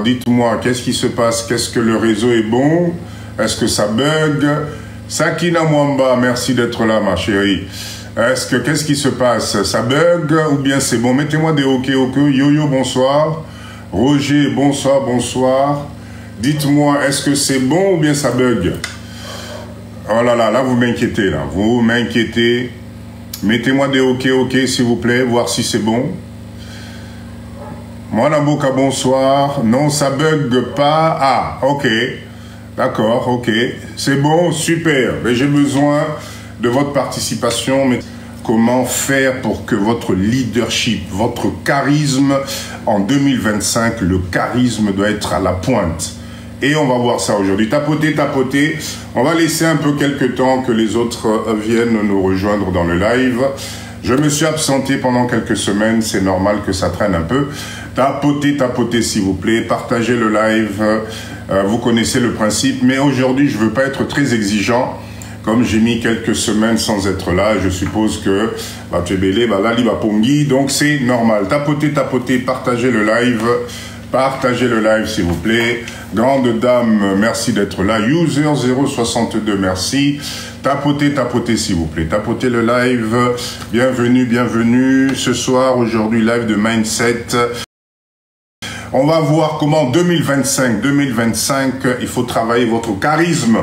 Dites-moi, qu'est-ce qui se passe? Qu'est-ce que le réseau est bon? Est-ce que ça bug? Sakina Mwamba, merci d'être là, ma chérie. Qu'est-ce qui se passe? Ça bug ou bien c'est bon? Mettez-moi des ok. Yo-yo, bonsoir. Roger, bonsoir, bonsoir. Dites-moi, est-ce que c'est bon ou bien ça bug? Oh là là, là, vous m'inquiétez, là. Vous m'inquiétez. Mettez-moi des ok, s'il vous plaît, voir si c'est bon. Moi, Namboka, bonsoir. Non, ça bug pas. Ah, ok. D'accord, ok. C'est bon, super. Mais j'ai besoin de votre participation. Mais comment faire pour que votre leadership, votre charisme en 2025, le charisme doit être à la pointe. Et on va voir ça aujourd'hui. Tapoter. On va laisser un peu quelques temps que les autres viennent nous rejoindre dans le live. Je me suis absenté pendant quelques semaines. C'est normal que ça traîne un peu. Tapoter, s'il vous plaît. Partagez le live. Vous connaissez le principe. Mais aujourd'hui, je ne veux pas être très exigeant. Comme j'ai mis quelques semaines sans être là, je suppose que donc c'est normal. Tapoter, partagez le live. Partagez le live, s'il vous plaît. Grande dame, merci d'être là. User 062, merci. Tapoter, s'il vous plaît. Tapotez le live. Bienvenue. Ce soir, aujourd'hui, live de Mindset. On va voir comment 2025, il faut travailler votre charisme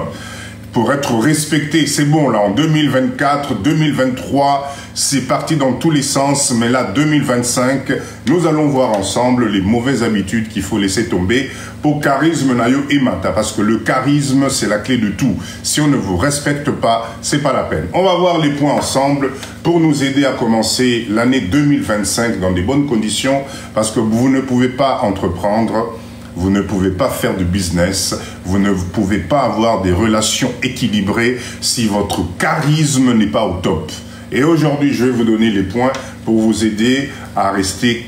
pour être respecté. C'est bon, là, en 2024, 2023, c'est parti dans tous les sens. Mais là, 2025, nous allons voir ensemble les mauvaises habitudes qu'il faut laisser tomber pour charisme nayo et mata. Parce que le charisme, c'est la clé de tout. Si on ne vous respecte pas, c'est pas la peine. On va voir les points ensemble pour nous aider à commencer l'année 2025 dans des bonnes conditions. Parce que vous ne pouvez pas entreprendre. Vous ne pouvez pas faire du business, vous ne pouvez pas avoir des relations équilibrées si votre charisme n'est pas au top. Et aujourd'hui, je vais vous donner les points pour vous aider à rester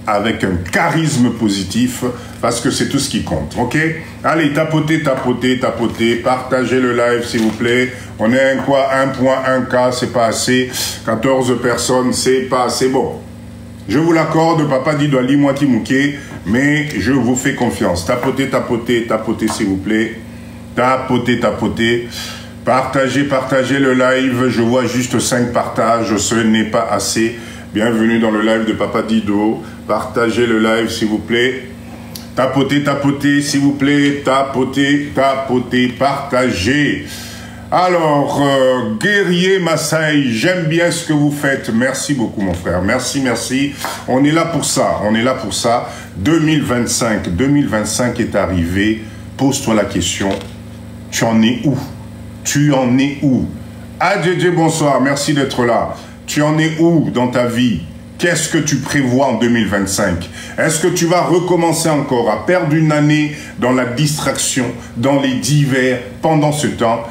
avec un charisme positif, parce que c'est tout ce qui compte, ok? Allez, tapoter, partagez le live, s'il vous plaît. On est à quoi? 1.1K, c'est pas assez. 14 personnes, c'est pas assez. Bon, je vous l'accorde, Papa dit Douali Moiti Mouké, mais je vous fais confiance. Tapoter, s'il vous plaît. Tapoter. Partagez le live. Je vois juste 5 partages. Ce n'est pas assez. Bienvenue dans le live de Papa Dido. Partagez le live, s'il vous plaît. Tapoter, s'il vous plaît. Tapoter. Partagez. Alors, Guerrier Massaï, j'aime bien ce que vous faites. Merci beaucoup, mon frère. Merci. On est là pour ça. 2025 est arrivé. Pose-toi la question. Tu en es où? Adjedje, bonsoir. Merci d'être là. Tu en es où dans ta vie? Qu'est-ce que tu prévois en 2025? Est-ce que tu vas recommencer encore à perdre une année dans la distraction, dans les divers, pendant ce temps?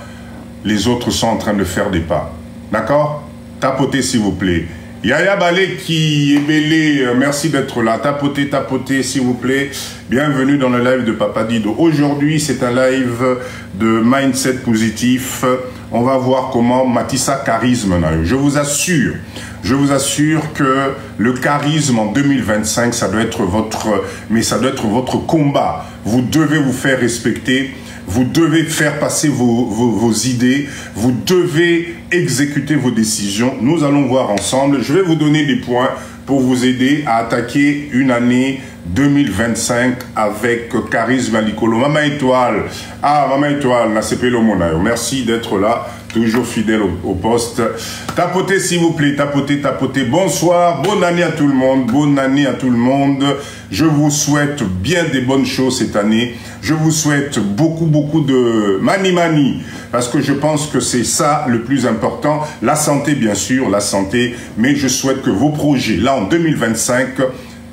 Les autres sont en train de faire des pas. D'accord? Tapotez, s'il vous plaît. Yaya Balé qui est belé, merci d'être là. Tapotez, s'il vous plaît. Bienvenue dans le live de Papa Dido. Aujourd'hui, c'est un live de mindset positif. On va voir comment Matissa charisme. Je vous assure que le charisme en 2025, ça doit être votre combat. Vous devez vous faire respecter. Vous devez faire passer vos idées, vous devez exécuter vos décisions. Nous allons voir ensemble. Je vais vous donner des points pour vous aider à attaquer une année 2025 avec charisme à l'icolo. Maman Étoile, Nasepelo Monayo, merci d'être là, toujours fidèle au poste. Tapotez, s'il vous plaît, tapotez. Bonsoir, bonne année à tout le monde. Je vous souhaite bien des bonnes choses cette année. Je vous souhaite beaucoup de mani, parce que je pense que c'est ça le plus important. La santé, bien sûr, mais je souhaite que vos projets, là en 2025,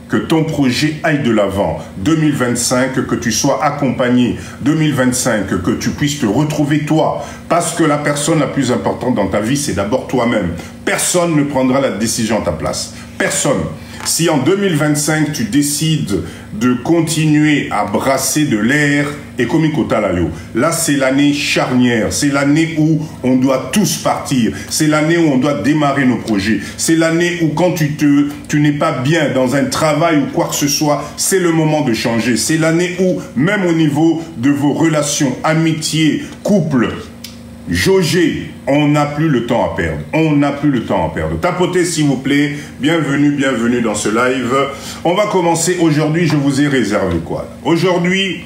que ton projet aille de l'avant. 2025, que tu sois accompagné. 2025, que tu puisses te retrouver toi. Parce que la personne la plus importante dans ta vie, c'est d'abord toi-même. Personne ne prendra la décision à ta place. Personne. Si en 2025, tu décides de continuer à brasser de l'air, et comme là, c'est l'année charnière. C'est l'année où on doit tous partir. C'est l'année où on doit démarrer nos projets. C'est l'année où quand tu n'es pas bien dans un travail ou quoi que ce soit, c'est le moment de changer. C'est l'année où, même au niveau de vos relations, amitié, couple, jauger, on n'a plus le temps à perdre. On n'a plus le temps à perdre. Tapotez s'il vous plaît. Bienvenue, bienvenue dans ce live. On va commencer aujourd'hui. Je vous ai réservé quoi? Aujourd'hui,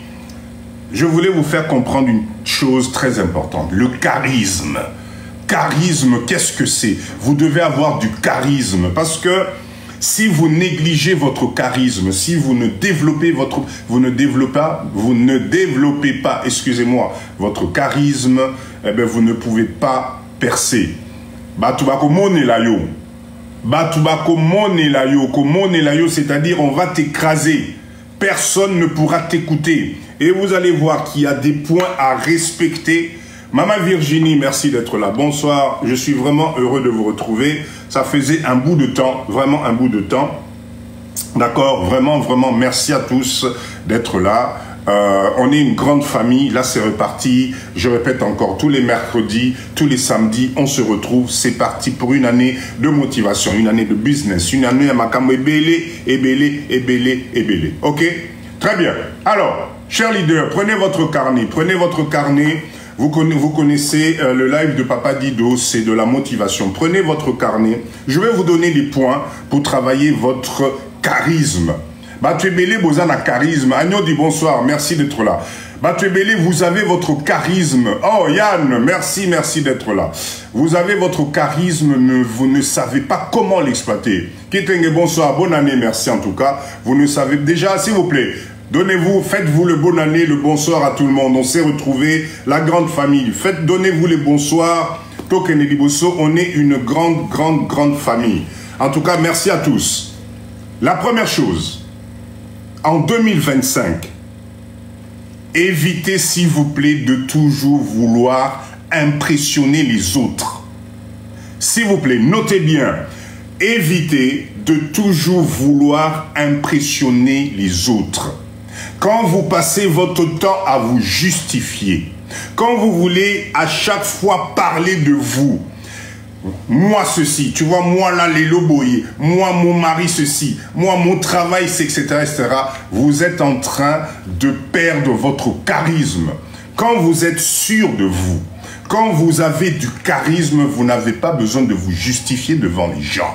je voulais vous faire comprendre une chose très importante. Le charisme. Charisme, qu'est-ce que c'est? Vous devez avoir du charisme parce que si vous négligez votre charisme, si vous ne développez pas, excusez-moi, votre charisme, eh bien, vous ne pouvez pas percer. C'est-à-dire on va t'écraser. Personne ne pourra t'écouter. Et vous allez voir qu'il y a des points à respecter. Maman Virginie, merci d'être là. Bonsoir, je suis vraiment heureux de vous retrouver. Ça faisait un bout de temps, vraiment un bout de temps. D'accord, vraiment, vraiment, merci à tous d'être là. On est une grande famille, là c'est reparti. Je répète encore, tous les mercredis, tous les samedis, on se retrouve. C'est parti pour une année de motivation, une année de business, une année à Makamo ébélé. Ok? Très bien. Alors, chers leaders, prenez votre carnet, Vous connaissez le live de Papa Dido, c'est de la motivation. Prenez votre carnet. Je vais vous donner des points pour travailler votre charisme. Batuebele, vous avez un charisme. Agneau dit bonsoir, merci d'être là. Batuebele, vous avez votre charisme. Oh Yann, merci d'être là. Vous avez votre charisme, mais vous ne savez pas comment l'exploiter. Kitenge, bonsoir, bonne année, merci en tout cas. Vous ne savez déjà, s'il vous plaît. Donnez-vous, faites-vous le bonne année, le bonsoir à tout le monde. On s'est retrouvés, la grande famille. Donnez-vous les bonsoirs. Tokene Liboso, on est une grande famille. En tout cas, merci à tous. La première chose, en 2025, évitez s'il vous plaît de toujours vouloir impressionner les autres. S'il vous plaît, notez bien, évitez de toujours vouloir impressionner les autres. Quand vous passez votre temps à vous justifier, quand vous voulez à chaque fois parler de vous, moi ceci, tu vois, moi là les loboyés, moi mon mari ceci, moi mon travail c'est etc., etc. Vous êtes en train de perdre votre charisme. Quand vous êtes sûr de vous, quand vous avez du charisme, vous n'avez pas besoin de vous justifier devant les gens.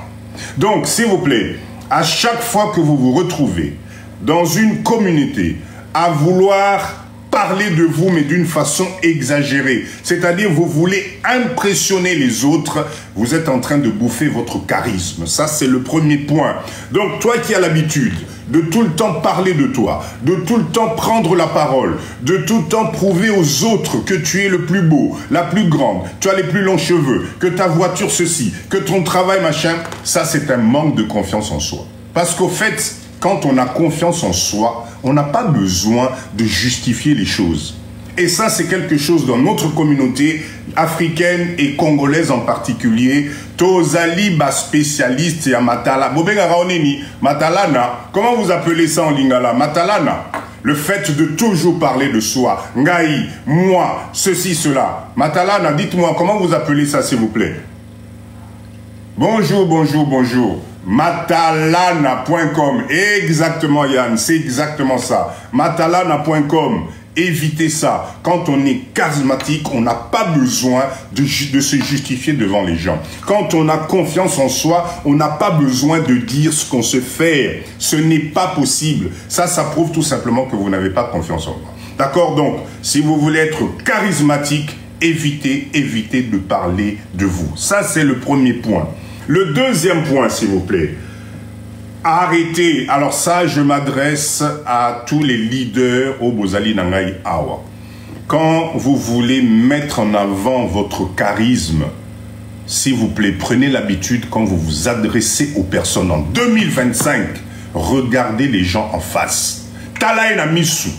Donc s'il vous plaît, à chaque fois que vous vous retrouvez dans une communauté à vouloir parler de vous, mais d'une façon exagérée. C'est-à-dire, vous voulez impressionner les autres, vous êtes en train de bouffer votre charisme. Ça, c'est le premier point. Donc, toi qui as l'habitude de tout le temps parler de toi, de tout le temps prendre la parole, de tout le temps prouver aux autres que tu es le plus beau, la plus grande, tu as les plus longs cheveux, que ta voiture ceci, que ton travail machin, ça, c'est un manque de confiance en soi. Parce qu'au fait, quand on a confiance en soi, on n'a pas besoin de justifier les choses. Et ça, c'est quelque chose dans notre communauté africaine et congolaise en particulier. Tozali ba spécialiste ya matala. Bobenga raoneni, matalana. Comment vous appelez ça en lingala? Matalana. Le fait de toujours parler de soi. Ngai, moi, ceci, cela. Matalana, dites-moi, comment vous appelez ça, s'il vous plaît? Bonjour, bonjour, bonjour. Matalana.com. Exactement Yann, c'est exactement ça. Matalana.com. Évitez ça. Quand on est charismatique, on n'a pas besoin de se justifier devant les gens. Quand on a confiance en soi, on n'a pas besoin de dire ce qu'on se fait. Ce n'est pas possible. Ça prouve tout simplement que vous n'avez pas confiance en vous. D'accord? Donc, si vous voulez être charismatique, évitez de parler de vous. Ça, c'est le premier point. Le deuxième point, s'il vous plaît, arrêtez. Alors ça, je m'adresse à tous les leaders au Bozali Nangai Awa. Quand vous voulez mettre en avant votre charisme, s'il vous plaît, prenez l'habitude quand vous vous adressez aux personnes en 2025, regardez les gens en face. Talaïna Misu.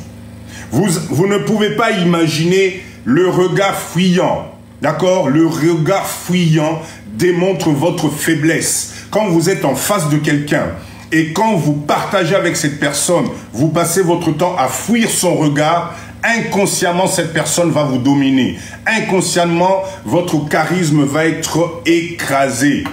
Vous ne pouvez pas imaginer le regard fuyant. D'accord? Le regard fuyant démontre votre faiblesse. Quand vous êtes en face de quelqu'un Et quand vous partagez avec cette personne, vous passez votre temps à fuir son regard, inconsciemment, cette personne va vous dominer. Inconsciemment, votre charisme va être écrasé.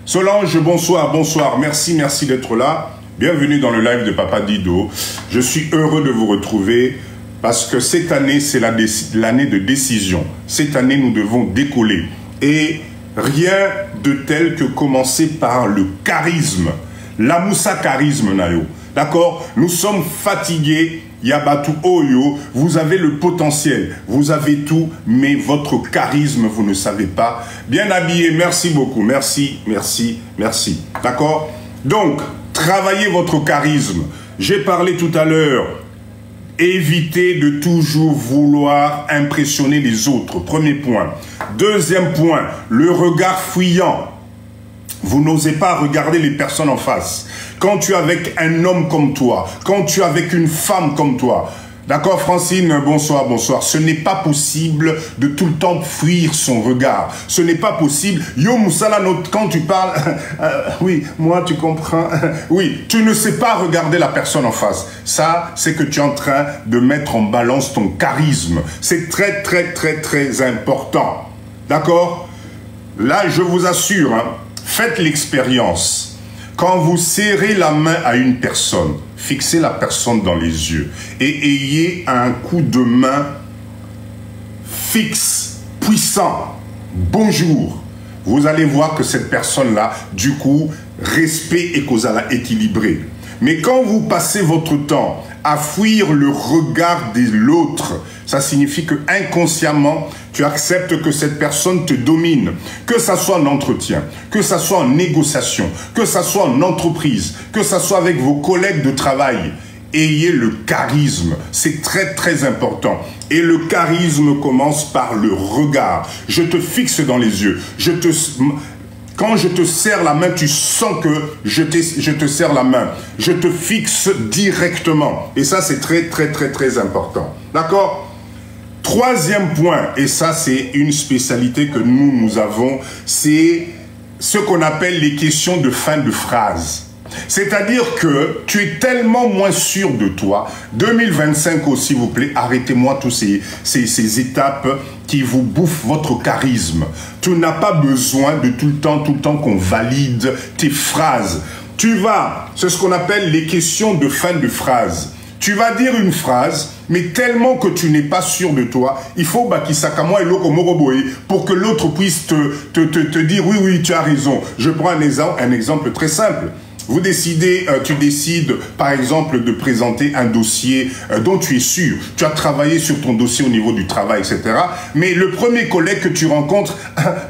Solange, bonsoir, bonsoir. Merci, merci d'être là. Bienvenue dans le live de Papa Dido. Je suis heureux de vous retrouver parce que cette année, c'est l'année de décision. Cette année, nous devons décoller. Et rien de tel que commencer par le charisme. La Moussa charisme, Nayo. D'accord? Nous sommes fatigués. Yabatu Oyo, vous avez le potentiel, vous avez tout, mais votre charisme, vous ne savez pas. Bien habillé, merci beaucoup, merci, merci, merci. D'accord? Donc, travaillez votre charisme. J'ai parlé tout à l'heure, évitez de toujours vouloir impressionner les autres. Premier point. Deuxième point, le regard fuyant. Vous n'osez pas regarder les personnes en face. Quand tu es avec un homme comme toi, quand tu es avec une femme comme toi, d'accord Francine, bonsoir, bonsoir. Ce n'est pas possible de tout le temps fuir son regard. Ce n'est pas possible. Yo Moussala, quand tu parles, oui, moi tu comprends. Oui, tu ne sais pas regarder la personne en face. Ça, c'est que tu es en train de mettre en balance ton charisme. C'est très, très, très, très important. D'accord? Là, je vous assure, hein, faites l'expérience. Quand vous serrez la main à une personne, fixez la personne dans les yeux et ayez un coup de main fixe, puissant. Bonjour. Vous allez voir que cette personne-là, du coup, respect et causala équilibré. Mais quand vous passez votre temps à fuir le regard de l'autre, ça signifie que inconsciemment, tu acceptes que cette personne te domine, que ça soit en entretien, que ça soit en négociation, que ça soit en entreprise, que ça soit avec vos collègues de travail. Ayez le charisme, c'est très très important. Et le charisme commence par le regard. Je te fixe dans les yeux, quand je te serre la main, tu sens que je te serre la main. Je te fixe directement. Et ça, c'est très, très, très, très important. D'accord? Troisième point, et ça, c'est une spécialité que nous avons, c'est ce qu'on appelle les questions de fin de phrase. C'est-à-dire que tu es tellement moins sûr de toi. 2025 aussi, s'il vous plaît, arrêtez-moi tous ces étapes qui vous bouffent votre charisme. Tu n'as pas besoin de tout le temps qu'on valide tes phrases. Tu vas, c'est ce qu'on appelle les questions de fin de phrase. Tu vas dire une phrase, mais tellement que tu n'es pas sûr de toi, il faut pour que l'autre puisse te dire oui, oui, tu as raison. Je prends un exemple très simple. Vous décidez, tu décides par exemple de présenter un dossier dont tu es sûr, tu as travaillé sur ton dossier au niveau du travail, etc. Mais le premier collègue que tu rencontres,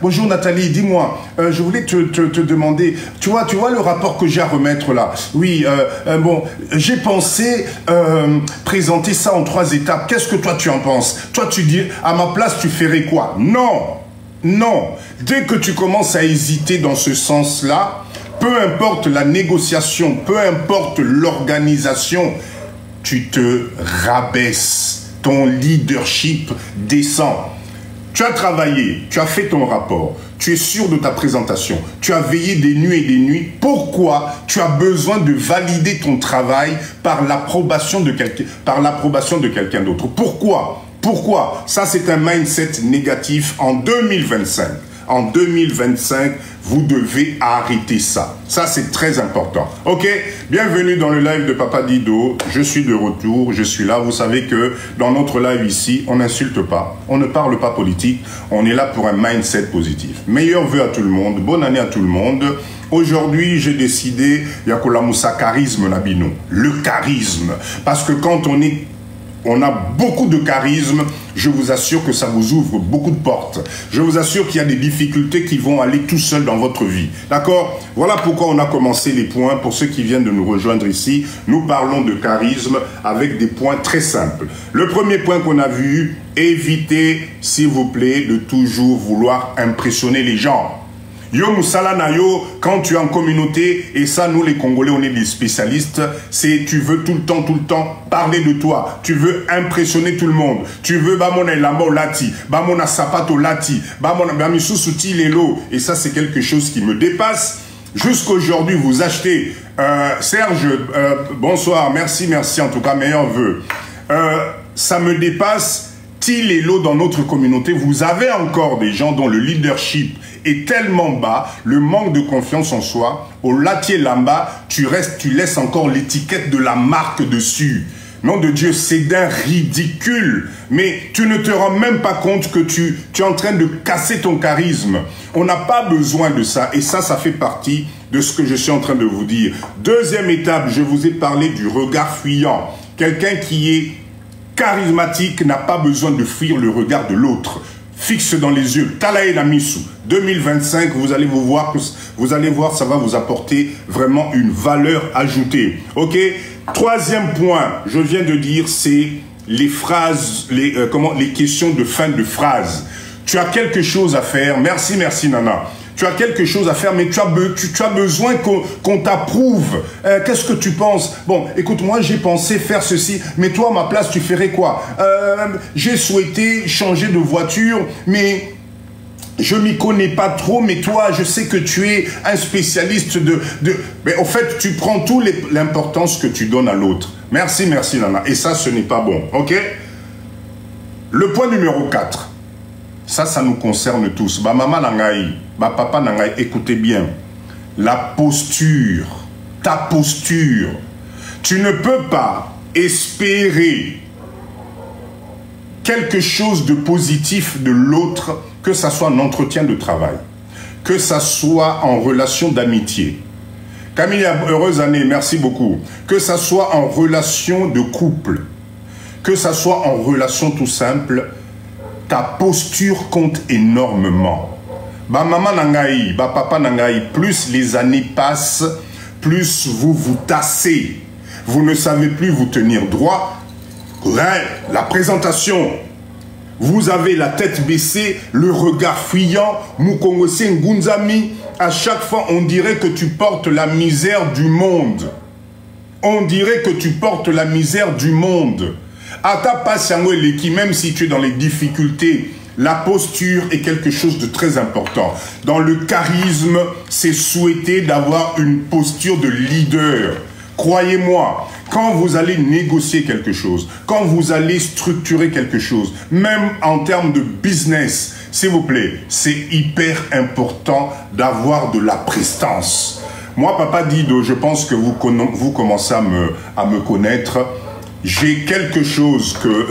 bonjour Nathalie, dis-moi, je voulais te demander, tu vois le rapport que j'ai à remettre là. Oui, bon, j'ai pensé présenter ça en 3 étapes. Qu'est-ce que toi tu en penses? Toi tu dis, à ma place tu ferais quoi? Non, non. Dès que tu commences à hésiter dans ce sens-là, peu importe la négociation, peu importe l'organisation, tu te rabaisses, ton leadership descend. Tu as travaillé, tu as fait ton rapport, tu es sûr de ta présentation, tu as veillé des nuits et des nuits. Pourquoi tu as besoin de valider ton travail par l'approbation de quelqu'un d'autre? Pourquoi? Pourquoi? Ça, c'est un mindset négatif en 2025. En 2025, vous devez arrêter ça. Ça, c'est très important. Ok? Bienvenue dans le live de Papa Dido. Je suis de retour, je suis là. Vous savez que dans notre live ici, on n'insulte pas, on ne parle pas politique. On est là pour un mindset positif. Meilleurs vœux à tout le monde. Bonne année à tout le monde. Aujourd'hui, j'ai décidé, Yakola Moussa charisme Nabino. Le charisme. Parce que quand on a beaucoup de charisme, je vous assure que ça vous ouvre beaucoup de portes. Je vous assure qu'il y a des difficultés qui vont aller tout seuls dans votre vie. D'accord? Voilà pourquoi on a commencé les points. Pour ceux qui viennent de nous rejoindre ici, nous parlons de charisme avec des points très simples. Le premier point qu'on a vu, évitez, s'il vous plaît, de toujours vouloir impressionner les gens. Yo Moussala Nayo, quand tu es en communauté, et ça nous les Congolais on est des spécialistes, c'est tu veux tout le temps parler de toi, tu veux impressionner tout le monde, tu veux bamona elamba lati, bamona sapato lati, bamona bamisusuti lelo, et ça c'est quelque chose qui me dépasse. jusqu'aujourd'hui, vous achetez... Serge, bonsoir, merci, en tout cas, meilleurs vœux. Ça me dépasse... Til et l'eau dans notre communauté, vous avez encore des gens dont le leadership est tellement bas, le manque de confiance en soi, au Latier Lamba, tu laisses encore l'étiquette de la marque dessus. Nom de Dieu, c'est d'un ridicule. Mais tu ne te rends même pas compte que tu es en train de casser ton charisme. On n'a pas besoin de ça. Et ça fait partie de ce que je suis en train de vous dire. Deuxième étape, je vous ai parlé du regard fuyant. Quelqu'un qui est charismatique n'a pas besoin de fuir le regard de l'autre. Fixe dans les yeux. Talae Lamisu. 2025, vous allez voir, ça va vous apporter vraiment une valeur ajoutée. Ok? Troisième point, je viens de dire, c'est les phrases, les questions de fin de phrase. Tu as quelque chose à faire. Merci, Nana. Tu as quelque chose à faire, mais tu as besoin qu'on t'approuve. Qu'est-ce que tu penses? Bon, écoute, moi, j'ai pensé faire ceci, mais toi, à ma place, tu ferais quoi? J'ai souhaité changer de voiture, mais je m'y connais pas trop, mais toi, je sais que tu es un spécialiste Mais en fait, tu prends tout l'importance que tu donnes à l'autre. Merci, Nana. Et ça, ce n'est pas bon, ok? Le point numéro 4. Ça nous concerne tous. Ba maman nangai, ba papa nangai, écoutez bien. La posture, ta posture. Tu ne peux pas espérer quelque chose de positif de l'autre, que ça soit un entretien de travail, que ça soit en relation d'amitié. Camille, heureuse année, merci beaucoup. Que ça soit en relation de couple, que ça soit en relation tout simple, ta posture compte énormément. Ba maman nangai, ba papa nangai, plus les années passent, plus vous vous tassez. Vous ne savez plus vous tenir droit. La présentation, vous avez la tête baissée, le regard fuyant, Mukongose Ngunzami, à chaque fois on dirait que tu portes la misère du monde. On dirait que tu portes la misère du monde. Ata Passango Eleki, même si tu es dans les difficultés, la posture est quelque chose de très important. Dans le charisme, c'est souhaiter d'avoir une posture de leader. Croyez-moi, quand vous allez négocier quelque chose, quand vous allez structurer quelque chose, même en termes de business, s'il vous plaît, c'est hyper important d'avoir de la prestance. Moi, Papa Dido, je pense que vous commencez à me connaître. J'ai quelque chose que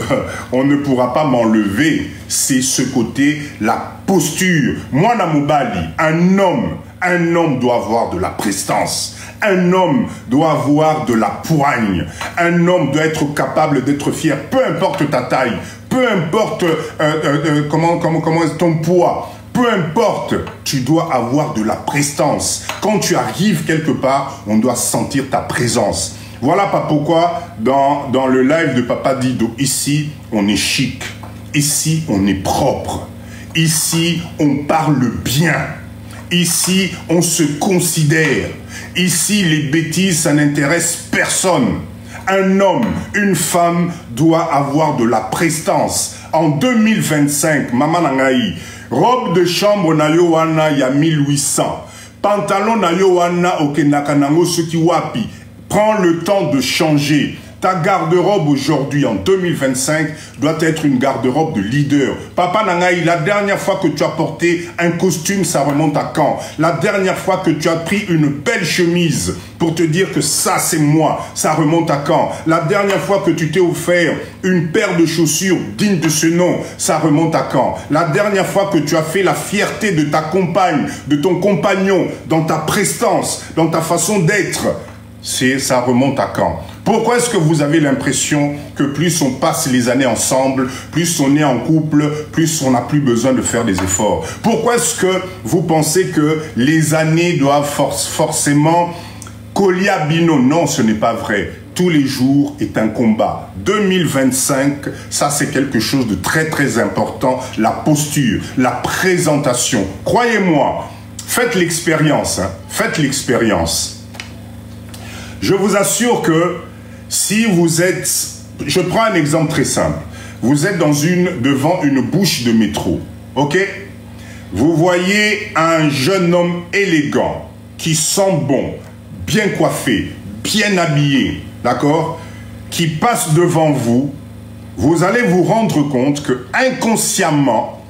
on ne pourra pas m'enlever, c'est ce côté, la posture. Moi, Namoubali, un homme doit avoir de la prestance. Un homme doit avoir de la poigne. Un homme doit être capable d'être fier, peu importe ta taille, peu importe comment est ton poids. Peu importe, tu dois avoir de la prestance. Quand tu arrives quelque part, on doit sentir ta présence. Voilà pourquoi dans le live de Papa Dido, ici, on est chic. Ici, on est propre. Ici, on parle bien. Ici, on se considère. Ici, les bêtises, ça n'intéresse personne. Un homme, une femme doit avoir de la prestance. En 2025, Maman Nangaï, robe de chambre na yo wana ya 1800. Pantalon na yo wana okenakanango suki wapi. Prends le temps de changer. Ta garde-robe aujourd'hui, en 2025, doit être une garde-robe de leader. Papa Nangaï, la dernière fois que tu as porté un costume, ça remonte à quand? La dernière fois que tu as pris une belle chemise pour te dire que ça, c'est moi, ça remonte à quand? La dernière fois que tu t'es offert une paire de chaussures digne de ce nom, ça remonte à quand? La dernière fois que tu as fait la fierté de ta compagne, de ton compagnon, dans ta prestance, dans ta façon d'être, ça remonte à quand? Pourquoi est-ce que vous avez l'impression que plus on passe les années ensemble, plus on est en couple, plus on n'a plus besoin de faire des efforts? Pourquoi est-ce que vous pensez que les années doivent forcément coller à bino? Non, ce n'est pas vrai. Tous les jours est un combat. 2025, ça c'est quelque chose de très très important. La posture, la présentation. Croyez-moi, faites l'expérience. Hein. Faites l'expérience. Je vous assure que si vous êtes... Je prends un exemple très simple. Vous êtes devant une bouche de métro. Ok? Vous voyez un jeune homme élégant. qui sent bon, bien coiffé, bien habillé, d'accord, qui passe devant vous, vous allez vous rendre compte que inconsciemment,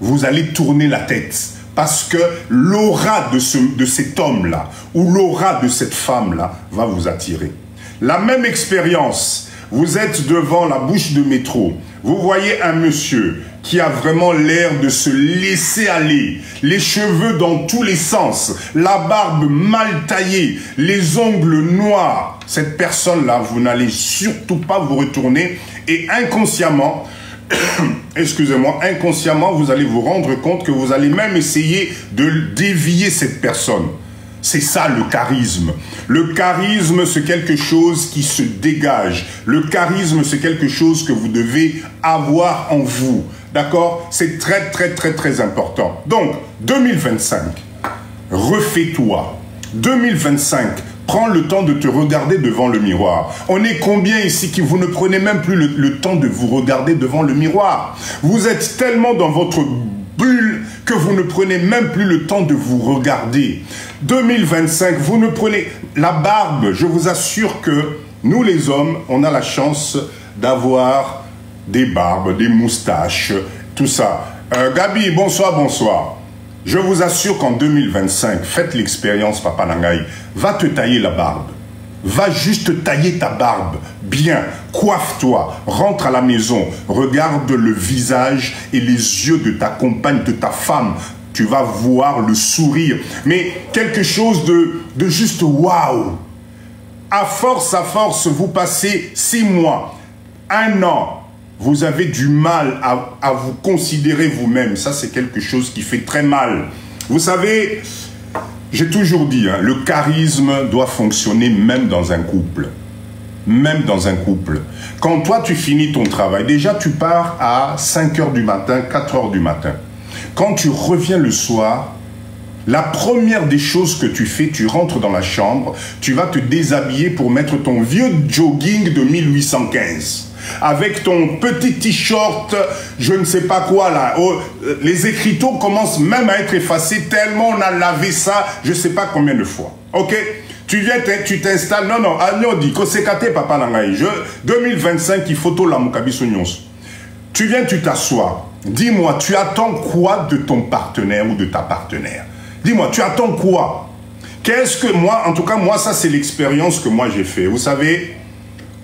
vous allez tourner la tête. Parce que l'aura de cet homme-là, ou l'aura de cette femme-là, va vous attirer. La même expérience, vous êtes devant la bouche de métro, vous voyez un monsieur qui a vraiment l'air de se laisser aller, les cheveux dans tous les sens, la barbe mal taillée, les ongles noirs. Cette personne-là, vous n'allez surtout pas vous retourner et inconsciemment, excusez-moi, inconsciemment, vous allez vous rendre compte que vous allez même essayer de dévier cette personne. C'est ça le charisme. Le charisme, c'est quelque chose qui se dégage. Le charisme, c'est quelque chose que vous devez avoir en vous. D'accord? C'est très, très, très, très important. Donc, 2025, refais-toi. 2025, prends le temps de te regarder devant le miroir. On est combien ici qui vous ne prenez même plus le temps de vous regarder devant le miroir? Vous êtes tellement dans votre bulle que vous ne prenez même plus le temps de vous regarder. 2025, vous ne prenez... La barbe, je vous assure que nous les hommes, on a la chance d'avoir des barbes, des moustaches, tout ça. Gabi, bonsoir, bonsoir. Je vous assure qu'en 2025, faites l'expérience, Papa Nangaï, va te tailler la barbe. Va juste tailler ta barbe, bien, coiffe-toi, rentre à la maison, regarde le visage et les yeux de ta compagne, de ta femme. Tu vas voir le sourire, mais quelque chose de juste waouh. À force, vous passez 6 mois, 1 an, vous avez du mal à vous considérer vous-même. Ça, c'est quelque chose qui fait très mal. Vous savez... J'ai toujours dit, hein, le charisme doit fonctionner même dans un couple. Même dans un couple. Quand toi, tu finis ton travail, déjà, tu pars à 5 h du matin, 4 h du matin. Quand tu reviens le soir, la première des choses que tu fais, tu rentres dans la chambre, tu vas te déshabiller pour mettre ton vieux jogging de 1815. Avec ton petit t-shirt, je ne sais pas quoi là. Oh, les écriteaux commencent même à être effacés tellement on a lavé ça, je ne sais pas combien de fois. Ok? Tu viens, tu t'installes. Non, non, Agnon dit, Kosekate Papa Nangaï, 2025, il faut tout la Mukabiso Nyons. Tu viens, tu t'assois. Dis-moi, tu attends quoi de ton partenaire ou de ta partenaire? Dis-moi, tu attends quoi? Qu'est-ce que moi, en tout cas, moi, ça c'est l'expérience que moi j'ai fait. Vous savez,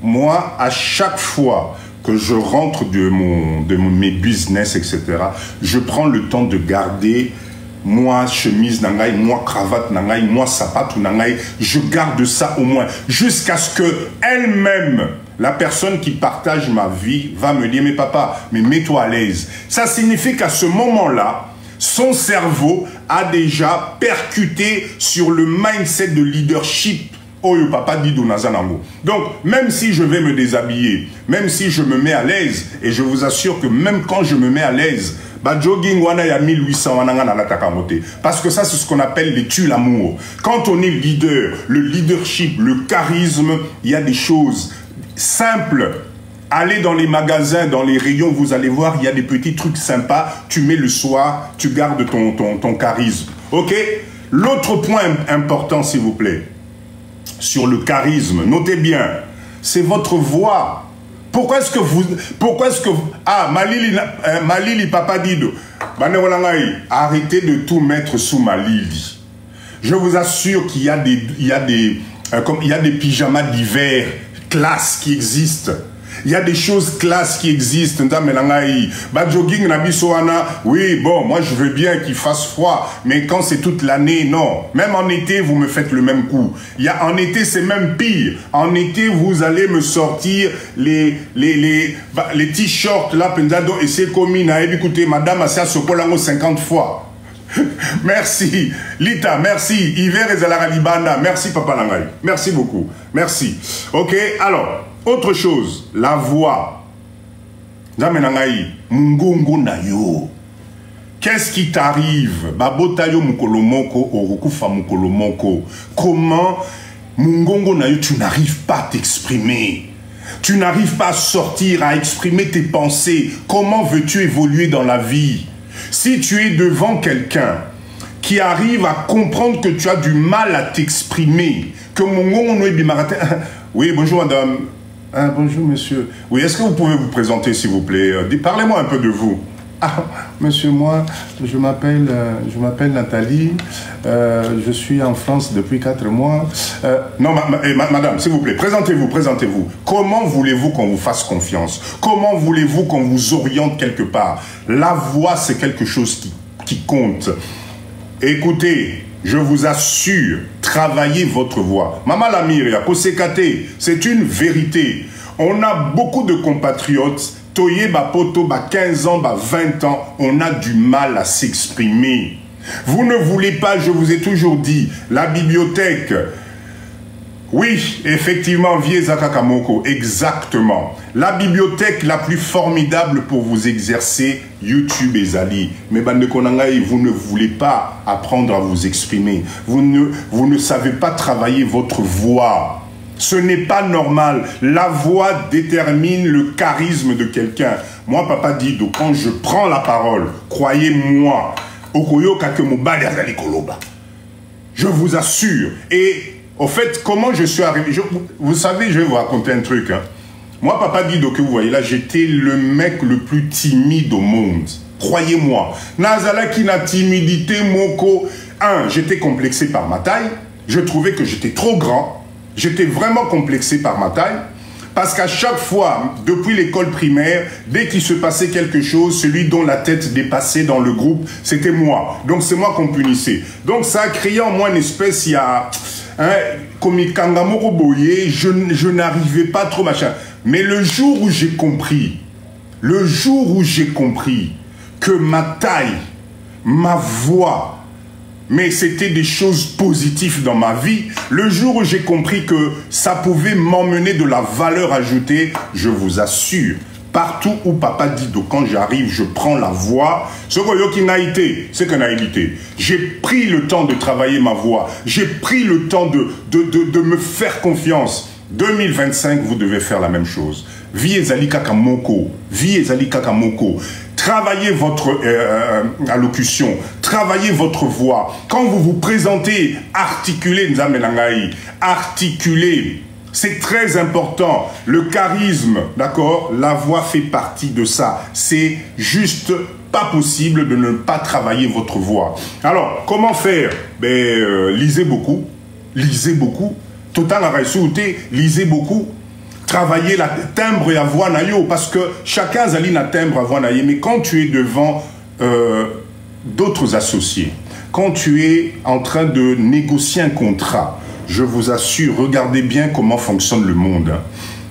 moi, à chaque fois que je rentre de mes business, etc., je prends le temps de garder moi chemise nangai, moi cravate nangai, moi sapatou nangai. Je garde ça au moins jusqu'à ce que elle-même, la personne qui partage ma vie, va me dire, mais papa, mais mets-toi à l'aise. Ça signifie qu'à ce moment-là, son cerveau a déjà percuté sur le mindset de leadership. Oh, papa dit Donazanango. Donc, même si je vais me déshabiller, même si je me mets à l'aise, et je vous assure que même quand je me mets à l'aise, bah, jogging wana ya 1800 wana na takamote. Parce que ça, c'est ce qu'on appelle les tue l'amour. Quand on est leader, le leadership, le charisme, il y a des choses simples. Allez dans les magasins, dans les rayons, vous allez voir, il y a des petits trucs sympas. Tu mets le soir, tu gardes ton charisme. Ok? L'autre point important, s'il vous plaît, sur le charisme, notez bien, c'est votre voix. Pourquoi est-ce que vous... Ah, Malili Papa Dido. Arrêtez de tout mettre sous Malili. Je vous assure qu'il y a des pyjamas d'hiver classe qui existent. Il y a des choses classes qui existent. Jogging oui, bon, moi je veux bien qu'il fasse froid, mais quand c'est toute l'année, non. Même en été, vous me faites le même coup. En été, c'est même pire. En été, vous allez me sortir les t-shirts là, et c'est comme écoutez, madame, a ça 50 fois. Merci. Lita, merci. Hiver et Zalaralibanda. Merci, Papa Nangaï. Merci beaucoup. Merci. Ok, alors... Autre chose, la voix. Qu'est-ce qui t'arrive? Comment tu n'arrives pas à t'exprimer? Tu n'arrives pas à sortir, à exprimer tes pensées. Comment veux-tu évoluer dans la vie? Si tu es devant quelqu'un qui arrive à comprendre que tu as du mal à t'exprimer. Que mon oui, bonjour madame. Ah, bonjour monsieur. Oui, est-ce que vous pouvez vous présenter s'il vous plaît? Parlez-moi un peu de vous. Ah, monsieur, moi, je m'appelle Nathalie. Je suis en France depuis 4 mois. Non, madame, s'il vous plaît, présentez-vous, présentez-vous. Comment voulez-vous qu'on vous fasse confiance? Comment voulez-vous qu'on vous oriente quelque part? La voix, c'est quelque chose qui compte. Écoutez, je vous assure, travaillez votre voix. Maman Lamire, Kosekate, c'est une vérité. On a beaucoup de compatriotes, Toye Bapoto, 15 ans, 20 ans, on a du mal à s'exprimer. Vous ne voulez pas, je vous ai toujours dit, la bibliothèque. Oui, effectivement, Viezaka Kamoko, exactement. La bibliothèque la plus formidable pour vous exercer, YouTube et Zali. Mais Bande Konangaï, vous ne voulez pas apprendre à vous exprimer. Vous ne savez pas travailler votre voix. Ce n'est pas normal. La voix détermine le charisme de quelqu'un. Moi, Papa Dido, quand je prends la parole, croyez-moi, Okoyo Kakemobali Azali Koloba. Je vous assure. Et au fait, comment je suis arrivé, vous savez, je vais vous raconter un truc. Hein. Moi, Papa Dido, que vous voyez là, j'étais le mec le plus timide au monde. Croyez-moi. Nazala qui n'a timidité, Moko. J'étais complexé par ma taille. Je trouvais que j'étais trop grand. J'étais vraiment complexé par ma taille. Parce qu'à chaque fois, depuis l'école primaire, dès qu'il se passait quelque chose, celui dont la tête dépassait dans le groupe, c'était moi. Donc c'est moi qu'on punissait. Donc ça a créé en moi une espèce, il y a... comme Kangamoro Boye, je n'arrivais pas trop machin. Mais le jour où j'ai compris que ma taille, ma voix, mais c'était des choses positives dans ma vie, le jour où j'ai compris que ça pouvait m'emmener de la valeur ajoutée, je vous assure, partout où Papa Dido, quand j'arrive, je prends la voix. Ce c'est qu'on a évité. J'ai pris le temps de travailler ma voix. J'ai pris le temps de me faire confiance. 2025, vous devez faire la même chose. Vie Ezali Kakamoko. Vie Ezali Kakamoko. Travaillez votre allocution. Travaillez votre voix. Quand vous vous présentez, articulez, Nzamelangai. Articulez. C'est très important. Le charisme, d'accord? La voix fait partie de ça. C'est juste pas possible de ne pas travailler votre voix. Alors, comment faire? Lisez beaucoup. Lisez beaucoup. Total à lisez beaucoup. Travaillez la timbre et à voix naïo. Parce que chacun a une timbre à voix naïo. Mais quand tu es devant d'autres associés, quand tu es en train de négocier un contrat, je vous assure, regardez bien comment fonctionne le monde.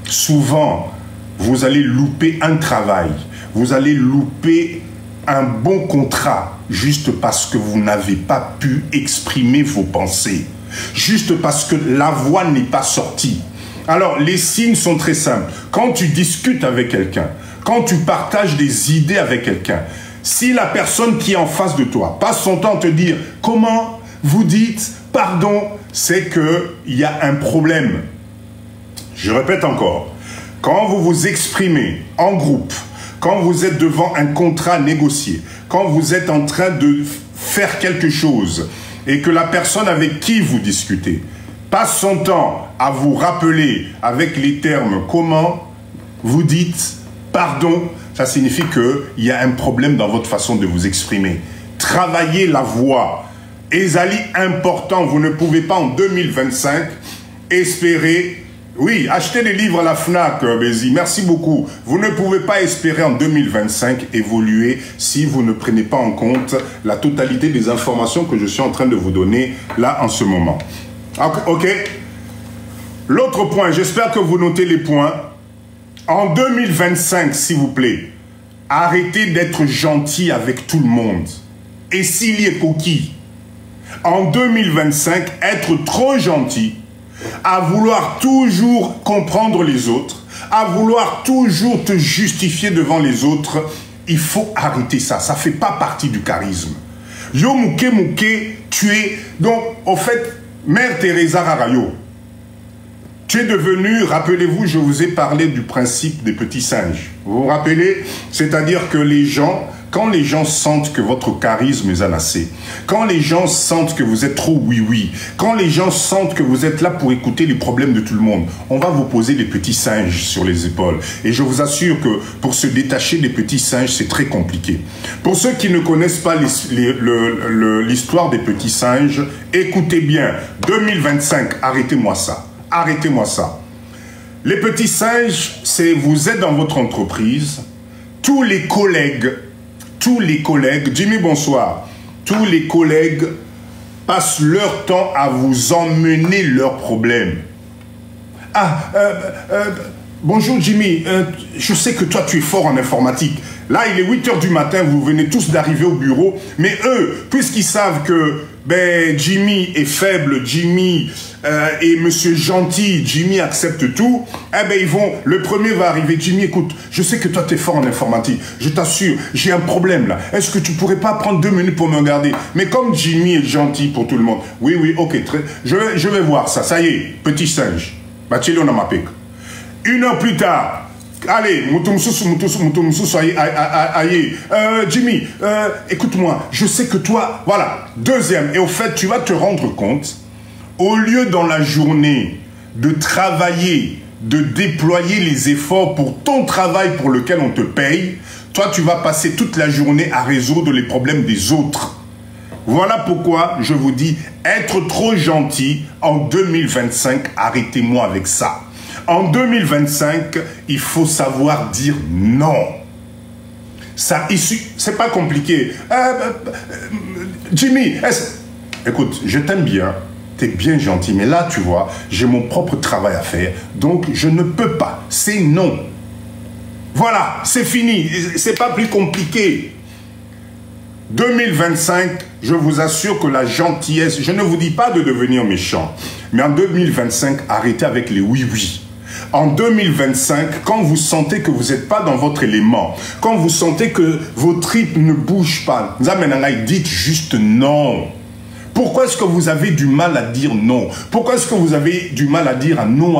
Souvent, vous allez louper un travail, vous allez louper un bon contrat, juste parce que vous n'avez pas pu exprimer vos pensées, juste parce que la voix n'est pas sortie. Alors, les signes sont très simples. Quand tu discutes avec quelqu'un, quand tu partages des idées avec quelqu'un, si la personne qui est en face de toi passe son temps à te dire « Comment vous dites pardon ?» c'est qu'il y a un problème. Je répète encore. Quand vous vous exprimez en groupe, quand vous êtes devant un contrat négocié, quand vous êtes en train de faire quelque chose et que la personne avec qui vous discutez passe son temps à vous rappeler avec les termes « comment vous dites pardon », ça signifie qu'il y a un problème dans votre façon de vous exprimer. Travaillez la voix. Ezali important, vous ne pouvez pas en 2025 espérer, oui, acheter des livres à la FNAC, Bézi, merci beaucoup. Vous ne pouvez pas espérer en 2025 évoluer si vous ne prenez pas en compte la totalité des informations que je suis en train de vous donner là en ce moment. Ok. L'autre point, j'espère que vous notez les points. En 2025, s'il vous plaît, arrêtez d'être gentil avec tout le monde. Et s'il y est coquille, en 2025, être trop gentil, à vouloir toujours comprendre les autres, à vouloir toujours te justifier devant les autres, il faut arrêter ça. Ça ne fait pas partie du charisme. Yo mouké mouké, tu es... Donc, au fait, Mère Teresa Rarayo, tu es devenu, rappelez-vous, je vous ai parlé du principe des petits singes. Vous vous rappelez? C'est-à-dire que les gens quand les gens sentent que votre charisme est anassé, quand les gens sentent que vous êtes trop oui-oui, quand les gens sentent que vous êtes là pour écouter les problèmes de tout le monde, on va vous poser des petits singes sur les épaules. Et je vous assure que pour se détacher des petits singes, c'est très compliqué. Pour ceux qui ne connaissent pas l'histoire des petits singes, écoutez bien, 2025, arrêtez-moi ça. Arrêtez-moi ça. Les petits singes, c'est vous êtes dans votre entreprise, tous les collègues, Jimmy, bonsoir, tous les collègues passent leur temps à vous emmener leurs problèmes. Ah, bonjour Jimmy, je sais que toi tu es fort en informatique. Là, il est 8 h du matin, vous venez tous d'arriver au bureau, mais eux, puisqu'ils savent que Jimmy est faible, Jimmy est monsieur gentil, Jimmy accepte tout, eh ben ils vont, le premier va arriver, Jimmy, écoute, je sais que toi tu es fort en informatique, je t'assure, j'ai un problème là, est-ce que tu pourrais pas prendre 2 minutes pour me regarder? Mais comme Jimmy est gentil pour tout le monde, oui, ok, je vais voir ça, ça y est, petit singe, Bachelo na mapek. 1 heure plus tard, allez, Jimmy, écoute-moi, je sais que toi, voilà, deuxième, et au fait, tu vas te rendre compte, au lieu dans la journée de travailler, de déployer les efforts pour ton travail pour lequel on te paye, toi, tu vas passer toute la journée à résoudre les problèmes des autres. Voilà pourquoi je vous dis, être trop gentil en 2025, arrêtez-moi avec ça. En 2025, il faut savoir dire non. Ça, c'est pas compliqué. Jimmy, écoute, je t'aime bien, t'es bien gentil, mais là, tu vois, j'ai mon propre travail à faire, donc je ne peux pas. C'est non. Voilà, c'est fini. C'est pas plus compliqué. 2025, je vous assure que la gentillesse, je ne vous dis pas de devenir méchant, mais en 2025, arrêtez avec les oui-oui. En 2025, quand vous sentez que vous n'êtes pas dans votre élément, quand vous sentez que vos tripes ne bougent pas, dites juste non. Pourquoi est-ce que vous avez du mal à dire non? Pourquoi est-ce que vous avez du mal à dire non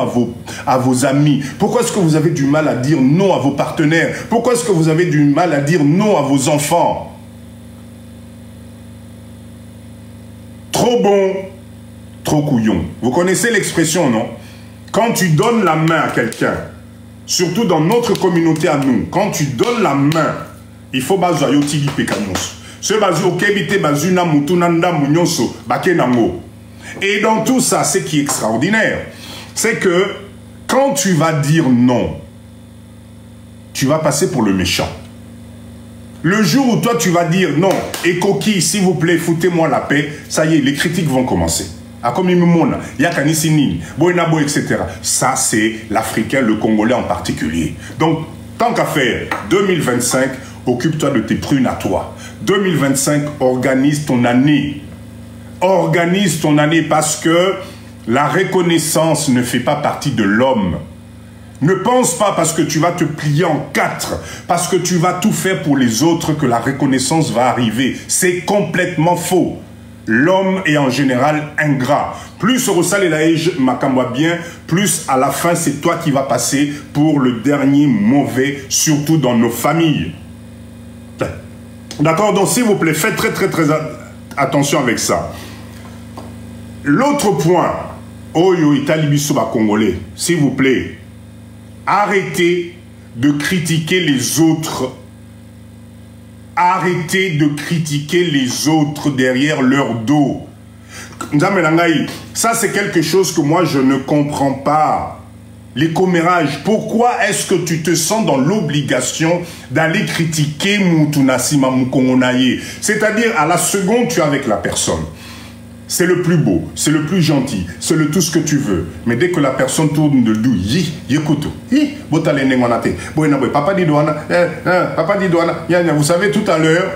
à vos amis? Pourquoi est-ce que vous avez du mal à dire non à vos partenaires? Pourquoi est-ce que vous avez du mal à dire non à vos enfants? Trop bon, trop couillon. Vous connaissez l'expression, non? Quand tu donnes la main à quelqu'un, surtout dans notre communauté à nous, quand tu donnes la main, il faut bazoyotili pekanyos. Ce bazo kebite bazuna mutunanda munyonso bakenango. Et dans tout ça, ce qui est extraordinaire, c'est que quand tu vas dire non, tu vas passer pour le méchant. Le jour où toi tu vas dire non, et coquille, s'il vous plaît, foutez-moi la paix, ça y est, les critiques vont commencer. Etc. Ça, c'est l'Africain, le Congolais en particulier. Donc, tant qu'à faire, 2025, occupe-toi de tes prunes à toi. 2025, organise ton année. Organise ton année parce que la reconnaissance ne fait pas partie de l'homme. Ne pense pas parce que tu vas te plier en 4, parce que tu vas tout faire pour les autres que la reconnaissance va arriver. C'est complètement faux. L'homme est en général ingrat. Plus Rosal et Laïj m'acamboie bien, plus à la fin, c'est toi qui vas passer pour le dernier mauvais, surtout dans nos familles. D'accord? Donc, s'il vous plaît, faites très attention avec ça. L'autre point, Oyo Italibisoba Congolais, s'il vous plaît, arrêtez de critiquer les autres. Arrêtez de critiquer les autres derrière leur dos. Ça, c'est quelque chose que moi, je ne comprends pas. Les commérages, pourquoi est-ce que tu te sens dans l'obligation d'aller critiquer Moutounasima Moukongonaye? C'est-à-dire, à la seconde, tu es avec la personne. C'est le plus beau, c'est le plus gentil, c'est le tout ce que tu veux. Mais dès que la personne tourne de dos, papa dit vous savez, tout à l'heure,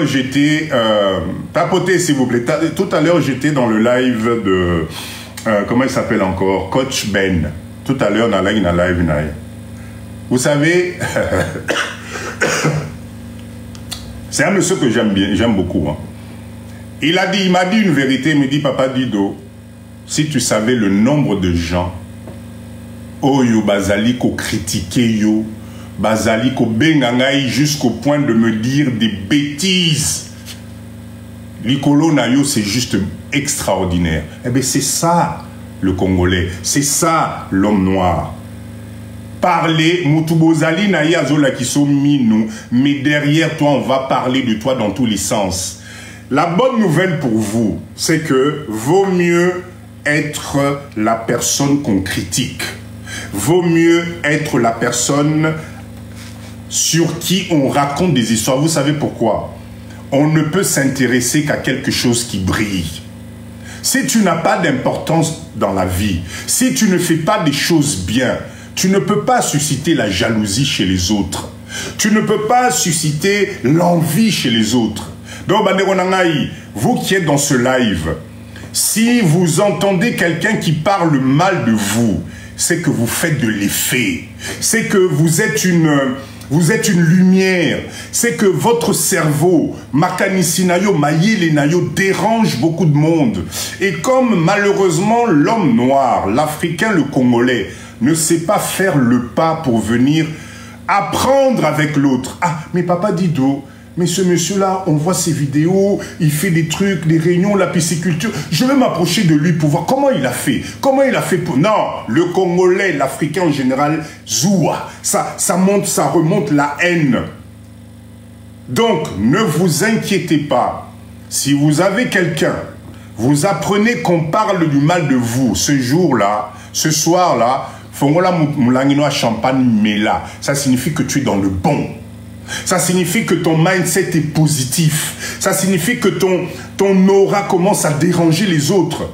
j'étais... tapotez, s'il vous plaît. Tout à l'heure, j'étais dans le live de... comment il s'appelle encore? Coach Ben. Tout à l'heure, dans la live. Vous savez... c'est un monsieur que j'aime bien, j'aime beaucoup. Hein. Il m'a dit une vérité, il me dit, Papa Dido, si tu savais le nombre de gens, Oyo Bazali, ko critiqué yo, bazali ko bengangai jusqu'au point de me dire des bêtises. Likolo na yo, c'est juste extraordinaire. Eh bien, c'est ça le Congolais, c'est ça l'homme noir. Parler, Moutubozali na yazola qui sont minou, mais derrière toi, on va parler de toi dans tous les sens. La bonne nouvelle pour vous, c'est que vaut mieux être la personne qu'on critique. Vaut mieux être la personne sur qui on raconte des histoires. Vous savez pourquoi? On ne peut s'intéresser qu'à quelque chose qui brille. Si tu n'as pas d'importance dans la vie, si tu ne fais pas des choses bien, tu ne peux pas susciter la jalousie chez les autres. Tu ne peux pas susciter l'envie chez les autres. Donc, vous qui êtes dans ce live, si vous entendez quelqu'un qui parle mal de vous, c'est que vous faites de l'effet. C'est que vous êtes une lumière. C'est que votre cerveau, Makanisinayo, Mayelenayo, dérange beaucoup de monde. Et comme malheureusement l'homme noir, l'Africain, le Congolais, ne sait pas faire le pas pour venir apprendre avec l'autre. Ah, mais papa Dido, mais ce monsieur-là, on voit ses vidéos, il fait des trucs, des réunions, la pisciculture. Je vais m'approcher de lui pour voir comment il a fait. Comment il a fait pour... Non, le Congolais, l'Africain en général, zoua. Ça remonte la haine. Donc, ne vous inquiétez pas. Si vous avez quelqu'un, vous apprenez qu'on parle du mal de vous ce jour-là, ce soir-là, Fongola Moulangino Champagne Mela. Ça signifie que tu es dans le bon. Ça signifie que ton mindset est positif. Ça signifie que ton aura commence à déranger les autres.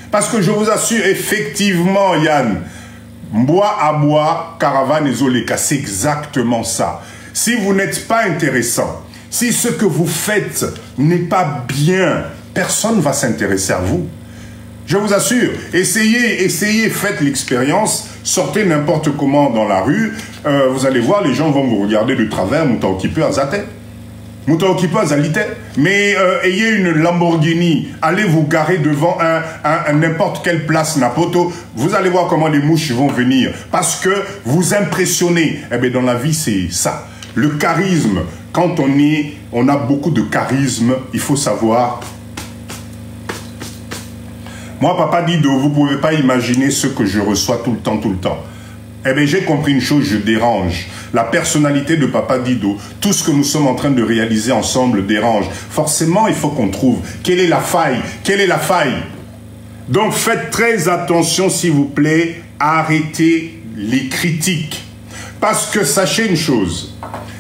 Parce que je vous assure, effectivement, Yann, Mboa à bois, caravane et zoleka, c'est exactement ça. Si vous n'êtes pas intéressant, si ce que vous faites n'est pas bien, personne ne va s'intéresser à vous. Je vous assure, essayez, faites l'expérience, sortez n'importe comment dans la rue, vous allez voir, les gens vont vous regarder de travers, mais ayez une Lamborghini, allez vous garer devant un n'importe quelle place Napoto, vous allez voir comment les mouches vont venir, parce que vous impressionnez. Eh bien, dans la vie, c'est ça. Le charisme, quand on a beaucoup de charisme, il faut savoir... Moi, papa Dido, vous ne pouvez pas imaginer ce que je reçois tout le temps. Eh bien, j'ai compris une chose, je dérange. La personnalité de papa Dido, tout ce que nous sommes en train de réaliser ensemble dérange. Forcément, il faut qu'on trouve quelle est la faille. Quelle est la faille? Donc, faites très attention, s'il vous plaît. Arrêtez les critiques. Parce que sachez une chose.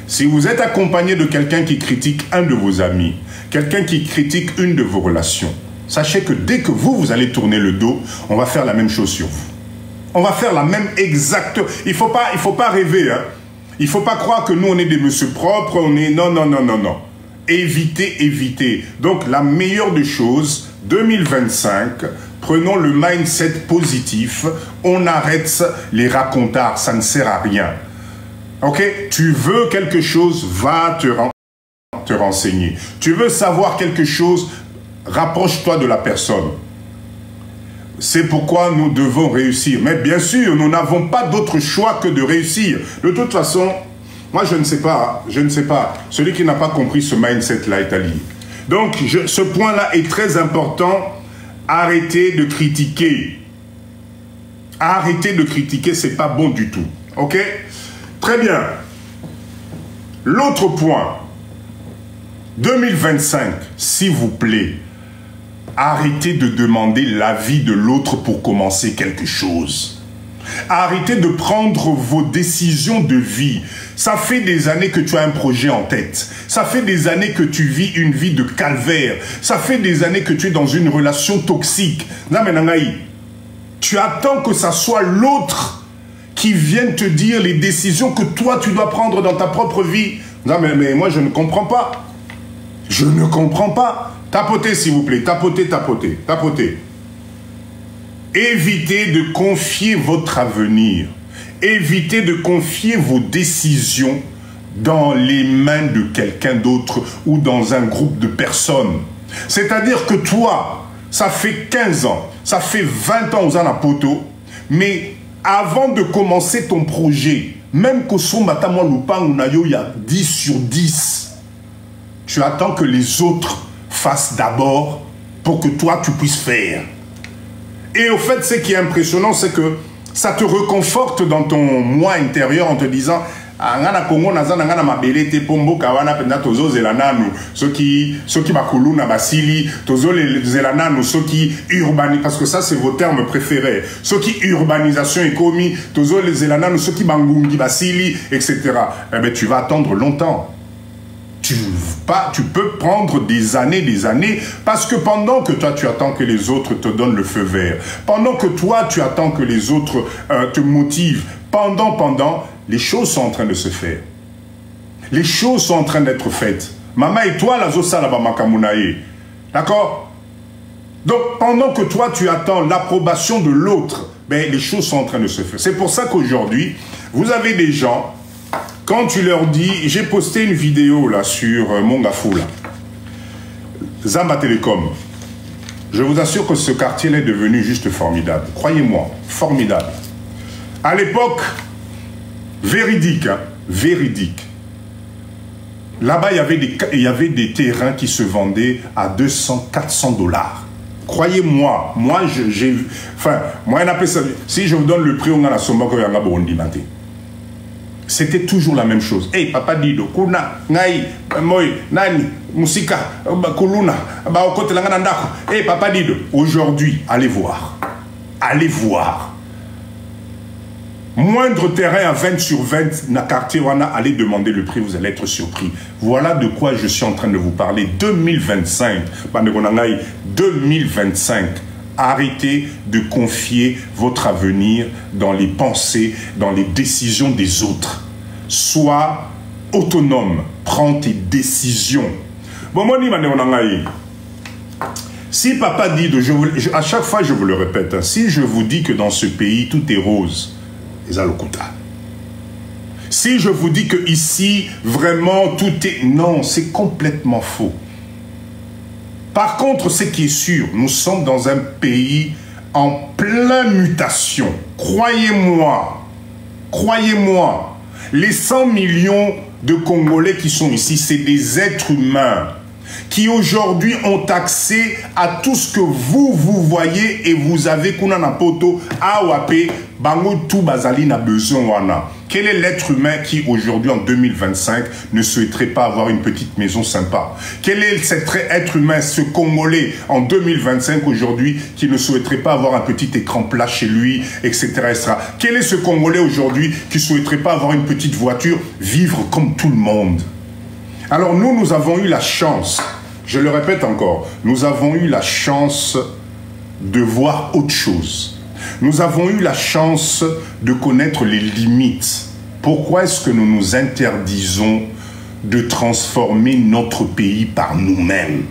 Si vous êtes accompagné de quelqu'un qui critique un de vos amis, quelqu'un qui critique une de vos relations, sachez que dès que vous allez tourner le dos, on va faire la même chose sur vous. On va faire la même exacte... Il faut pas rêver, hein. Il ne faut pas croire que nous, on est des messieurs propres, on est... Non. Évitez. Donc, la meilleure des choses, 2025, prenons le mindset positif, on arrête les racontards, ça ne sert à rien. Ok? Tu veux quelque chose, va te renseigner. Tu veux savoir quelque chose, rapproche-toi de la personne. C'est pourquoi nous devons réussir. Mais bien sûr, nous n'avons pas d'autre choix que de réussir. De toute façon, moi je ne sais pas. Celui qui n'a pas compris ce mindset-là est allié. Donc, ce point-là est très important. Arrêtez de critiquer. Arrêtez de critiquer, c'est pas bon du tout. Ok? Très bien. L'autre point. 2025, s'il vous plaît. Arrêtez de demander l'avis de l'autre pour commencer quelque chose. Arrêtez de prendre vos décisions de vie. Ça fait des années que tu as un projet en tête. Ça fait des années que tu vis une vie de calvaire. Ça fait des années que tu es dans une relation toxique. Tu attends que ça soit l'autre qui vienne te dire les décisions que toi tu dois prendre dans ta propre vie. Non mais moi je ne comprends pas. Je ne comprends pas. Tapotez, s'il vous plaît. Tapotez. Évitez de confier votre avenir. Évitez de confier vos décisions dans les mains de quelqu'un d'autre ou dans un groupe de personnes. C'est-à-dire que toi, ça fait 15 ans, ça fait 20 ans aux anapoto, mais avant de commencer ton projet, même que son matamon lupang il y a 10 sur 10, tu attends que les autres fassent d'abord pour que toi tu puisses faire. Et au fait, ce qui est impressionnant, c'est que ça te réconforte dans ton moi intérieur en te disant ngana Congo nazana ngana mabele te pombo kawana penda tozo zelananu ceux qui bakuluna basili tozo zelananu ceux qui urbani, parce que ça c'est vos termes préférés, ceux qui urbanisation est commis tozo zelananu ceux qui bangungi basili, etc. Eh ben tu vas attendre longtemps. Tu peux prendre des années, parce que pendant que toi, tu attends que les autres te donnent le feu vert, pendant que toi, tu attends que les autres te motivent, pendant, les choses sont en train de se faire. Les choses sont en train d'être faites. Maman et toi, la zosa la bamakamunaye. D'accord? Donc, pendant que toi, tu attends l'approbation de l'autre, ben, les choses sont en train de se faire. C'est pour ça qu'aujourd'hui, vous avez des gens... Quand tu leur dis, j'ai posté une vidéo là sur Mongafou, là, Zamba Télécom, je vous assure que ce quartier est devenu juste formidable. Croyez-moi, formidable. À l'époque, véridique, hein, véridique. Là-bas, il y avait des terrains qui se vendaient à 200, 400 dollars. Croyez-moi, moi, j'ai vu... Enfin, moi, on appelle ça... Si je vous donne le prix, on a la somme que vous avez. C'était toujours la même chose. Hey, Papa Dido, Kuna, Ngai, Moi, Nani, Musika, Kuluna, Baokote Langanandako. Hey, Papa Dido, aujourd'hui, allez voir. Allez voir. Moindre terrain à 20 sur 20, na quartier wana, allez demander le prix, vous allez être surpris. Voilà de quoi je suis en train de vous parler. 2025, 2025. Arrêtez de confier votre avenir dans les pensées, dans les décisions des autres. Sois autonome, prends tes décisions. Bon, moi, si Papa dit, à chaque fois je vous le répète, si je vous dis que dans ce pays tout est rose, si je vous dis que ici vraiment tout est... Non, c'est complètement faux. Par contre, ce qui est sûr, nous sommes dans un pays en pleine mutation. Croyez-moi, croyez-moi, les 100 millions de Congolais qui sont ici, c'est des êtres humains qui aujourd'hui ont accès à tout ce que vous voyez et vous avez Kunana Poto, Awape, Bango tout Bazali n'a besoin wana. Quel est l'être humain qui aujourd'hui en 2025 ne souhaiterait pas avoir une petite maison sympa? Quel est cet être humain, ce Congolais en 2025 aujourd'hui qui ne souhaiterait pas avoir un petit écran plat chez lui, etc., etc. Quel est ce Congolais aujourd'hui qui ne souhaiterait pas avoir une petite voiture, vivre comme tout le monde? Alors nous avons eu la chance, je le répète encore, nous avons eu la chance de voir autre chose. Nous avons eu la chance de connaître les limites. Pourquoi est-ce que nous nous interdisons de transformer notre pays par nous-mêmes?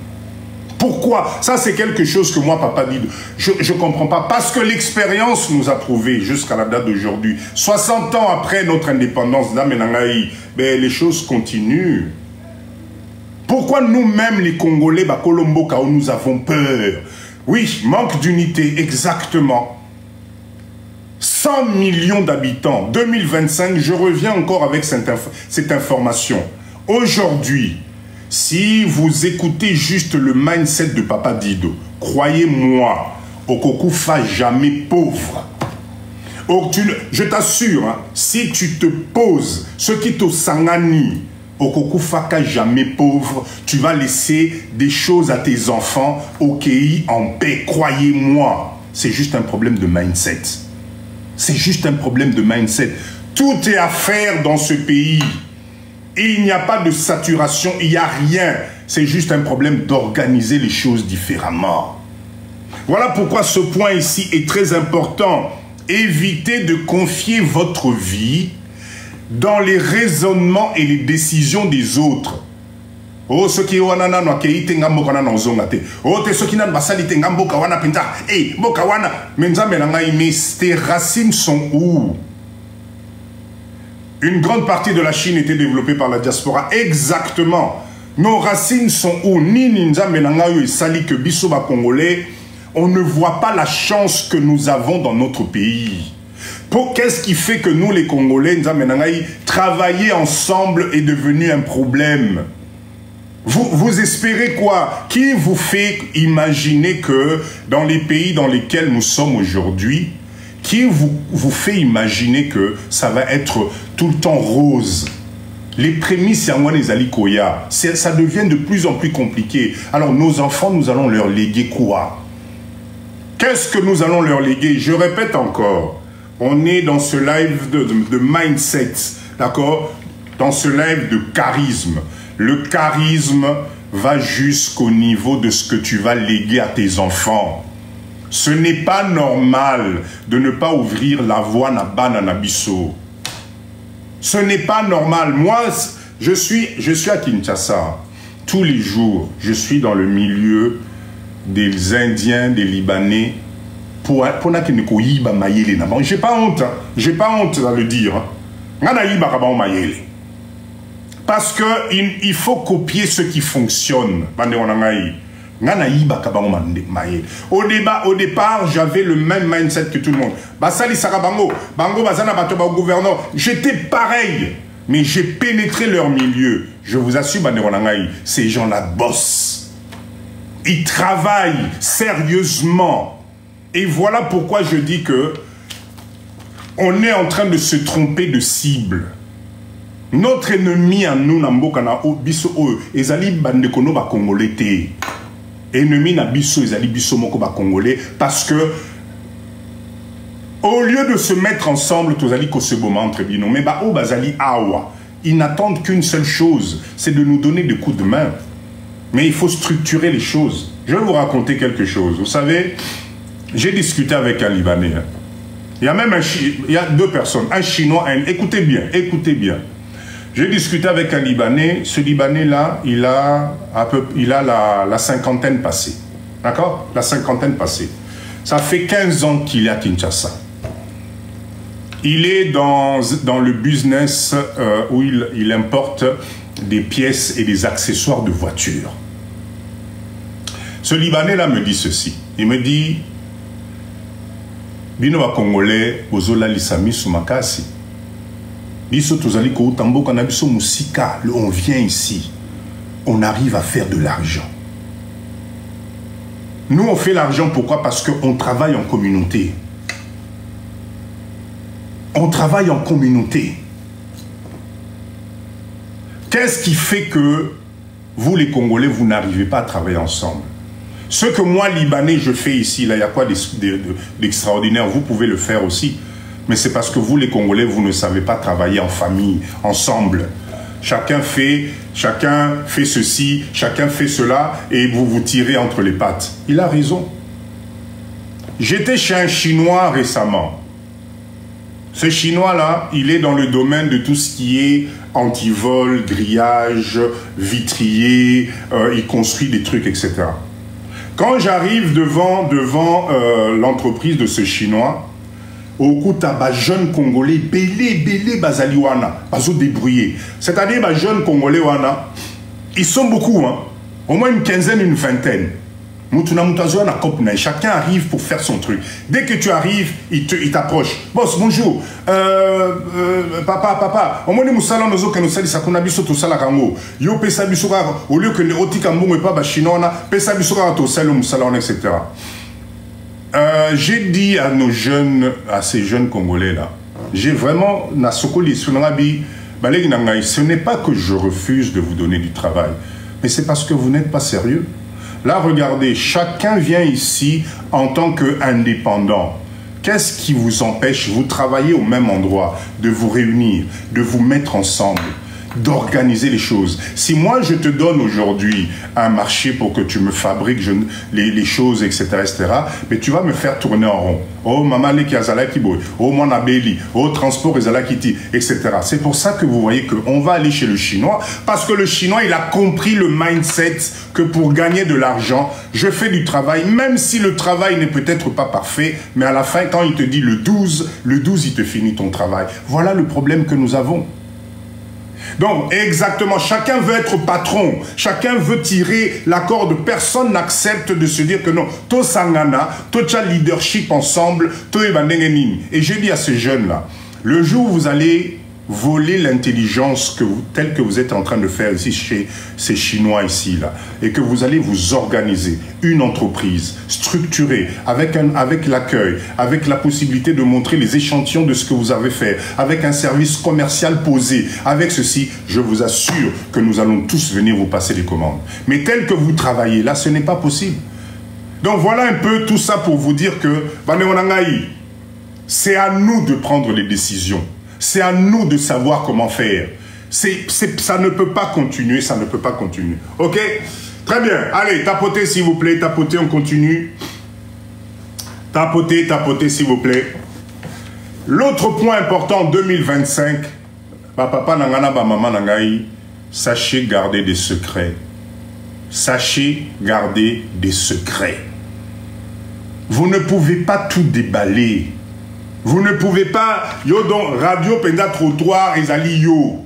Pourquoi? Ça, c'est quelque chose que moi, Papa dit, je ne comprends pas. Parce que l'expérience nous a prouvé jusqu'à la date d'aujourd'hui. 60 ans après notre indépendance, ben, les choses continuent. Pourquoi nous-mêmes, les Congolais, Colombo, nous avons peur? Oui, manque d'unité, exactement. 100 millions d'habitants, 2025, je reviens encore avec cette information. Aujourd'hui, si vous écoutez juste le mindset de Papa Dido, croyez-moi, Okokufa jamais pauvre. Je t'assure, hein, si tu te poses ce qui te sangani, Okokufaka jamais pauvre, tu vas laisser des choses à tes enfants au pays en paix. Croyez-moi, c'est juste un problème de mindset. C'est juste un problème de mindset. Tout est à faire dans ce pays. Et il n'y a pas de saturation, il n'y a rien. C'est juste un problème d'organiser les choses différemment. Voilà pourquoi ce point ici est très important. Évitez de confier votre vie dans les raisonnements et les décisions des autres. Oh, ceux qui ont un qui te ngamboka na nzongate. Oh, te ceux qui n'ont pas sali te ngamboka wana pinta. Eh, boka wana. Mais tes racines sont où? Une grande partie de la Chine était développée par la diaspora. Exactement. Nos racines sont où? Ni ninja menangayo et sali que biso ba congolais. On ne voit pas la chance que nous avons dans notre pays. Qu'est-ce qui fait que nous, les Congolais, travailler ensemble est devenu un problème? Vous espérez quoi? Qui vous fait imaginer que dans les pays dans lesquels nous sommes aujourd'hui, qui vous fait imaginer que ça va être tout le temps rose? Les prémices, ça devient de plus en plus compliqué. Alors nos enfants, nous allons leur léguer quoi? Qu'est-ce que nous allons leur léguer? Je répète encore, on est dans ce live de mindset, d'accord? Dans ce live de charisme. Le charisme va jusqu'au niveau de ce que tu vas léguer à tes enfants. Ce n'est pas normal de ne pas ouvrir la voie na banana biso. Ce n'est pas normal. Moi, je suis à Kinshasa. Tous les jours, je suis dans le milieu des Indiens, des Libanais. J'ai pas honte. J'ai pas honte à le dire. Parce qu'il faut copier ce qui fonctionne. Au départ, j'avais le même mindset que tout le monde. J'étais pareil, mais j'ai pénétré leur milieu. Je vous assure, ces gens-là bossent. Ils travaillent sérieusement. Et voilà pourquoi je dis que on est en train de se tromper de cible. Notre ennemi à nous, ezali bandekono ba congolais. Ennemi na biso ezali biso moko ba congolais, parce que au lieu de se mettre ensemble, tozali koseboma entre bino, mais ba o bazali awa, ils n'attendent qu'une seule chose, c'est de nous donner des coups de main. Mais il faut structurer les choses. Je vais vous raconter quelque chose. Vous savez, j'ai discuté avec un Libanais. Il y a même il y a deux personnes, un Chinois, écoutez bien, écoutez bien. J'ai discuté avec un Libanais. Ce Libanais-là, il a la cinquantaine passée. D'accord? La cinquantaine passée. Ça fait 15 ans qu'il est à Kinshasa. Il est dans le business où il importe des pièces et des accessoires de voitures. Ce Libanais-là me dit ceci. Il me dit, Bino wa Congolais, Ozola Lissami Soumakasi. On vient ici, on arrive à faire de l'argent. Nous, on fait l'argent, pourquoi? Parce qu'on travaille en communauté. On travaille en communauté. Qu'est-ce qui fait que vous, les Congolais, vous n'arrivez pas à travailler ensemble? Ce que moi, Libanais, je fais ici, là, il y a quoi d'extraordinaire? Vous pouvez le faire aussi. Mais c'est parce que vous, les Congolais, vous ne savez pas travailler en famille, ensemble. Chacun fait ceci, chacun fait cela, et vous vous tirez entre les pattes. Il a raison. J'étais chez un Chinois récemment. Ce Chinois-là, il est dans le domaine de tout ce qui est antivol, grillage, vitrier, il construit des trucs, etc. Quand j'arrive devant l'entreprise de ce Chinois, au coup, tu as jeunes Congolais, belé, bazaliwana, bazo débrouillé. C'est-à-dire, les jeunes Congolais, ils sont beaucoup, hein, au moins une quinzaine, une vingtaine. Chacun arrive pour faire son truc. Dès que tu arrives, il t'approche. Boss, bonjour. Papa. Au moins, nous salons nos autres, nous salons ça qu'on a biso tout ça la kango. Yo pesa bisura au lieu que les otikambo et pas bachinois, pesa bisura tout ça le salon, etc. J'ai dit à ces jeunes Congolais là, j'ai vraiment ce n'est pas que je refuse de vous donner du travail, mais c'est parce que vous n'êtes pas sérieux. Là, regardez, chacun vient ici en tant qu'indépendant. Qu'est-ce qui vous empêche, vous travaillez au même endroit, de vous réunir, de vous mettre ensemble, d'organiser les choses? Si moi je te donne aujourd'hui un marché pour que tu me fabriques les choses, etc., mais tu vas me faire tourner en rond. Oh, maman, les kiazalaki boy. Oh, mon abeli. Oh, transport, ezalakiti, etc. C'est pour ça que vous voyez qu'on va aller chez le Chinois, parce que le Chinois, il a compris le mindset que pour gagner de l'argent, je fais du travail, même si le travail n'est peut-être pas parfait, mais à la fin, quand il te dit le 12, il te finit ton travail. Voilà le problème que nous avons. Donc, exactement, chacun veut être patron, chacun veut tirer la corde, personne n'accepte de se dire que non, to sangana, to tcha leadership ensemble, to ebandengenin. Et je dis à ces jeunes-là, le jour où vous allez voler l'intelligence telle que vous êtes en train de faire ici chez ces Chinois ici, là, et que vous allez vous organiser une entreprise structurée, avec l'accueil, avec la possibilité de montrer les échantillons de ce que vous avez fait, avec un service commercial posé, avec ceci, je vous assure que nous allons tous venir vous passer des commandes. Mais tel que vous travaillez là, ce n'est pas possible. Donc voilà un peu tout ça pour vous dire que c'est à nous de prendre les décisions. C'est à nous de savoir comment faire. Ça ne peut pas continuer, ça ne peut pas continuer. Ok? Très bien. Allez, tapotez s'il vous plaît, tapotez, on continue. Tapotez, tapotez s'il vous plaît. L'autre point important en 2025, papa nangana, maman nangai, sachez garder des secrets. Sachez garder des secrets. Vous ne pouvez pas tout déballer. Vous ne pouvez pas, yo donc radio penda trottoir ezali yo.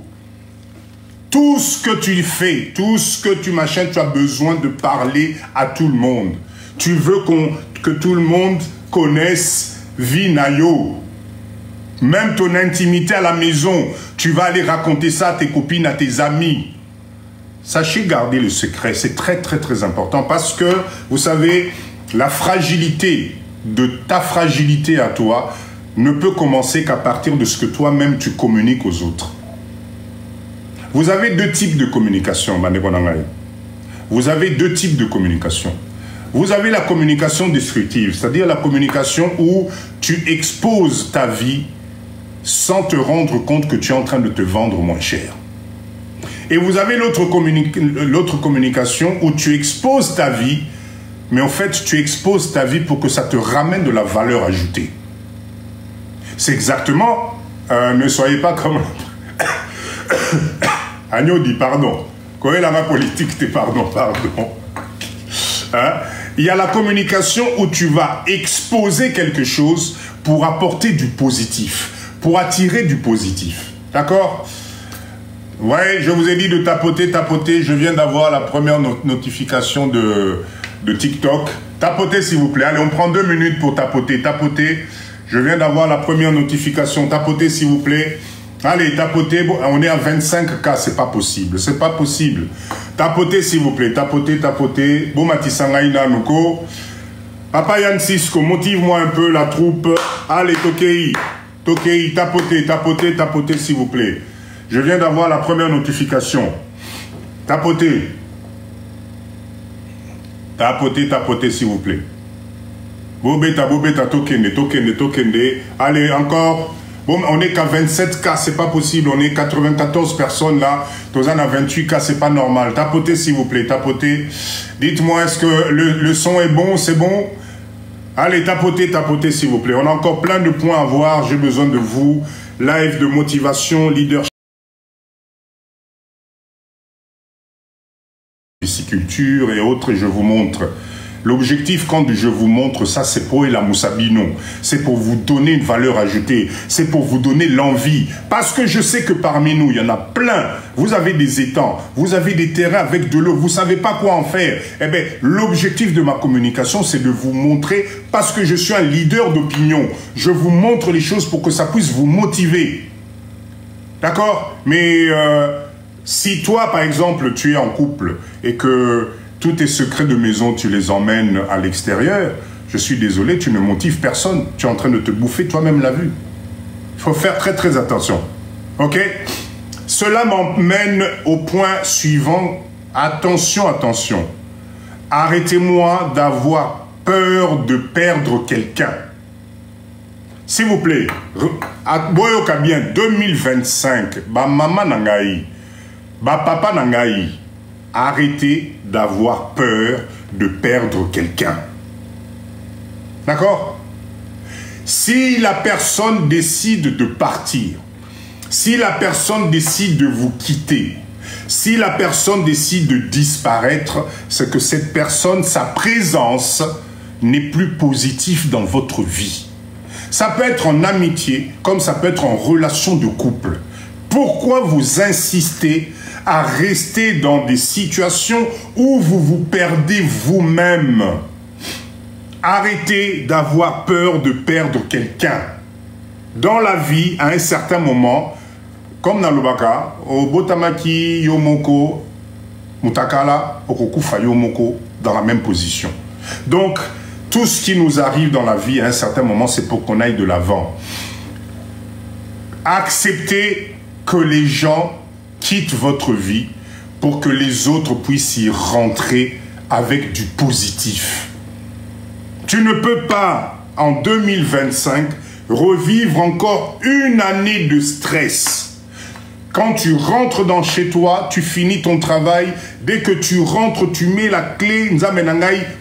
Tout ce que tu fais, tout ce que tu machines, tu as besoin de parler à tout le monde. Tu veux que tout le monde connaisse Vinayo. Même ton intimité à la maison, tu vas aller raconter ça à tes copines, à tes amis. Sachez garder le secret, c'est très très très important parce que, vous savez, la fragilité de ta fragilité à toi ne peut commencer qu'à partir de ce que toi-même tu communiques aux autres. Vous avez deux types de communication, Manebonangaï. Vous avez deux types de communication. Vous avez la communication destructive, c'est-à-dire la communication où tu exposes ta vie sans te rendre compte que tu es en train de te vendre moins cher. Et vous avez l'autre communication où tu exposes ta vie, mais en fait, tu exposes ta vie pour que ça te ramène de la valeur ajoutée. C'est exactement, ne soyez pas comme... Agneau dit pardon. Quand il y a la politique, c'est pardon. Hein? Il y a la communication où tu vas exposer quelque chose pour apporter du positif, pour attirer du positif. D'accord? Ouais, je vous ai dit de tapoter, tapoter. Je viens d'avoir la première notification de TikTok. Tapotez s'il vous plaît. Allez, on prend 2 minutes pour tapoter, tapoter. Je viens d'avoir la première notification. Tapotez s'il vous plaît. Allez, tapotez. Bon, on est à 25K, c'est pas possible. C'est pas possible. Tapotez s'il vous plaît. Tapotez, tapotez. Bon, Matisangaïna Nuko. Papa Yann Sisko, motive-moi un peu la troupe. Allez, Tokei. Tokei, tapotez, tapotez, tapotez s'il vous plaît. Je viens d'avoir la première notification. Tapotez. Tapotez, tapotez s'il vous plaît. Bobeta, tokende, tokende, tokende. Allez, encore. Bon, on n'est qu'à 27K, c'est pas possible. On est 94 personnes là. Tozan à 28K, c'est pas normal. Tapotez, s'il vous plaît, tapotez. Dites-moi, est-ce que le son est bon? C'est bon? Allez, tapotez, tapotez, s'il vous plaît. On a encore plein de points à voir. J'ai besoin de vous. Live de motivation, leadership. Pisciculture et autres, et je vous montre. L'objectif, quand je vous montre ça, c'est pour la Moussabino. C'est pour vous donner une valeur ajoutée. C'est pour vous donner l'envie. Parce que je sais que parmi nous, il y en a plein. Vous avez des étangs, vous avez des terrains avec de l'eau, vous ne savez pas quoi en faire. Eh bien, l'objectif de ma communication, c'est de vous montrer, parce que je suis un leader d'opinion. Je vous montre les choses pour que ça puisse vous motiver. D'accord? Mais si toi, par exemple, tu es en couple et que tous tes secrets de maison, tu les emmènes à l'extérieur, je suis désolé, tu ne motives personne. Tu es en train de te bouffer toi-même la vue. Il faut faire très très attention. Ok? Cela m'emmène au point suivant. Attention, attention. Arrêtez-moi d'avoir peur de perdre quelqu'un. S'il vous plaît, Boyoka bien 2025, ba maman nangaï, ba papa nangaï, arrêtez d'avoir peur de perdre quelqu'un. D'accord? Si la personne décide de partir, si la personne décide de vous quitter, si la personne décide de disparaître, c'est que cette personne, sa présence n'est plus positive dans votre vie. Ça peut être en amitié, comme ça peut être en relation de couple. Peu Pourquoi vous insistez à rester dans des situations où vous vous perdez vous-même? Arrêtez d'avoir peur de perdre quelqu'un. Dans la vie, à un certain moment, comme dans le baka, au botamaki yomoko, mutakala, okokufa yomoko, dans la même position. Donc, tout ce qui nous arrive dans la vie, à un certain moment, c'est pour qu'on aille de l'avant. Acceptez que les gens quittent votre vie pour que les autres puissent y rentrer avec du positif. Tu ne peux pas, en 2025, revivre encore une année de stress. Quand tu rentres dans chez toi, tu finis ton travail. Dès que tu rentres, tu mets la clé,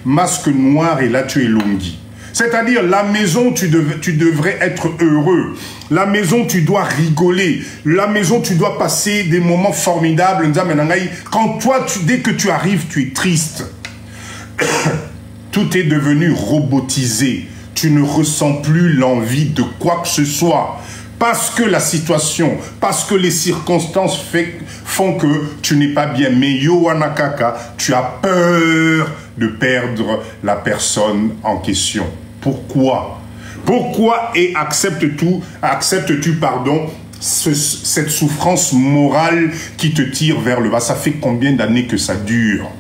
masque noir, et là tu es longi. C'est-à-dire, la maison, tu devrais être heureux. La maison, tu dois rigoler. La maison, tu dois passer des moments formidables. Quand toi, dès que tu arrives, tu es triste. Tout est devenu robotisé. Tu ne ressens plus l'envie de quoi que ce soit. Parce que la situation, parce que les circonstances font que tu n'es pas bien. Mais Yowanakaka, tu as peur de perdre la personne en question. Pourquoi? Pourquoi et acceptes-tu, pardon, cette souffrance morale qui te tire vers le bas? Ça fait combien d'années que ça dure?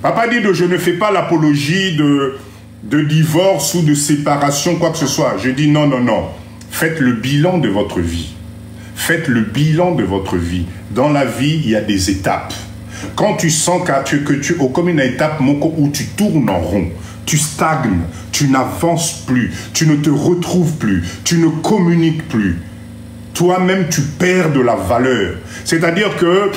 Papa dit que je ne fais pas l'apologie de divorce ou de séparation, quoi que ce soit. Je dis non, non, non. Faites le bilan de votre vie. Faites le bilan de votre vie. Dans la vie, il y a des étapes. Quand tu sens que tu es comme une étape où tu tournes en rond, tu stagnes, tu n'avances plus, tu ne te retrouves plus, tu ne communiques plus. Toi-même, tu perds de la valeur. C'est-à-dire que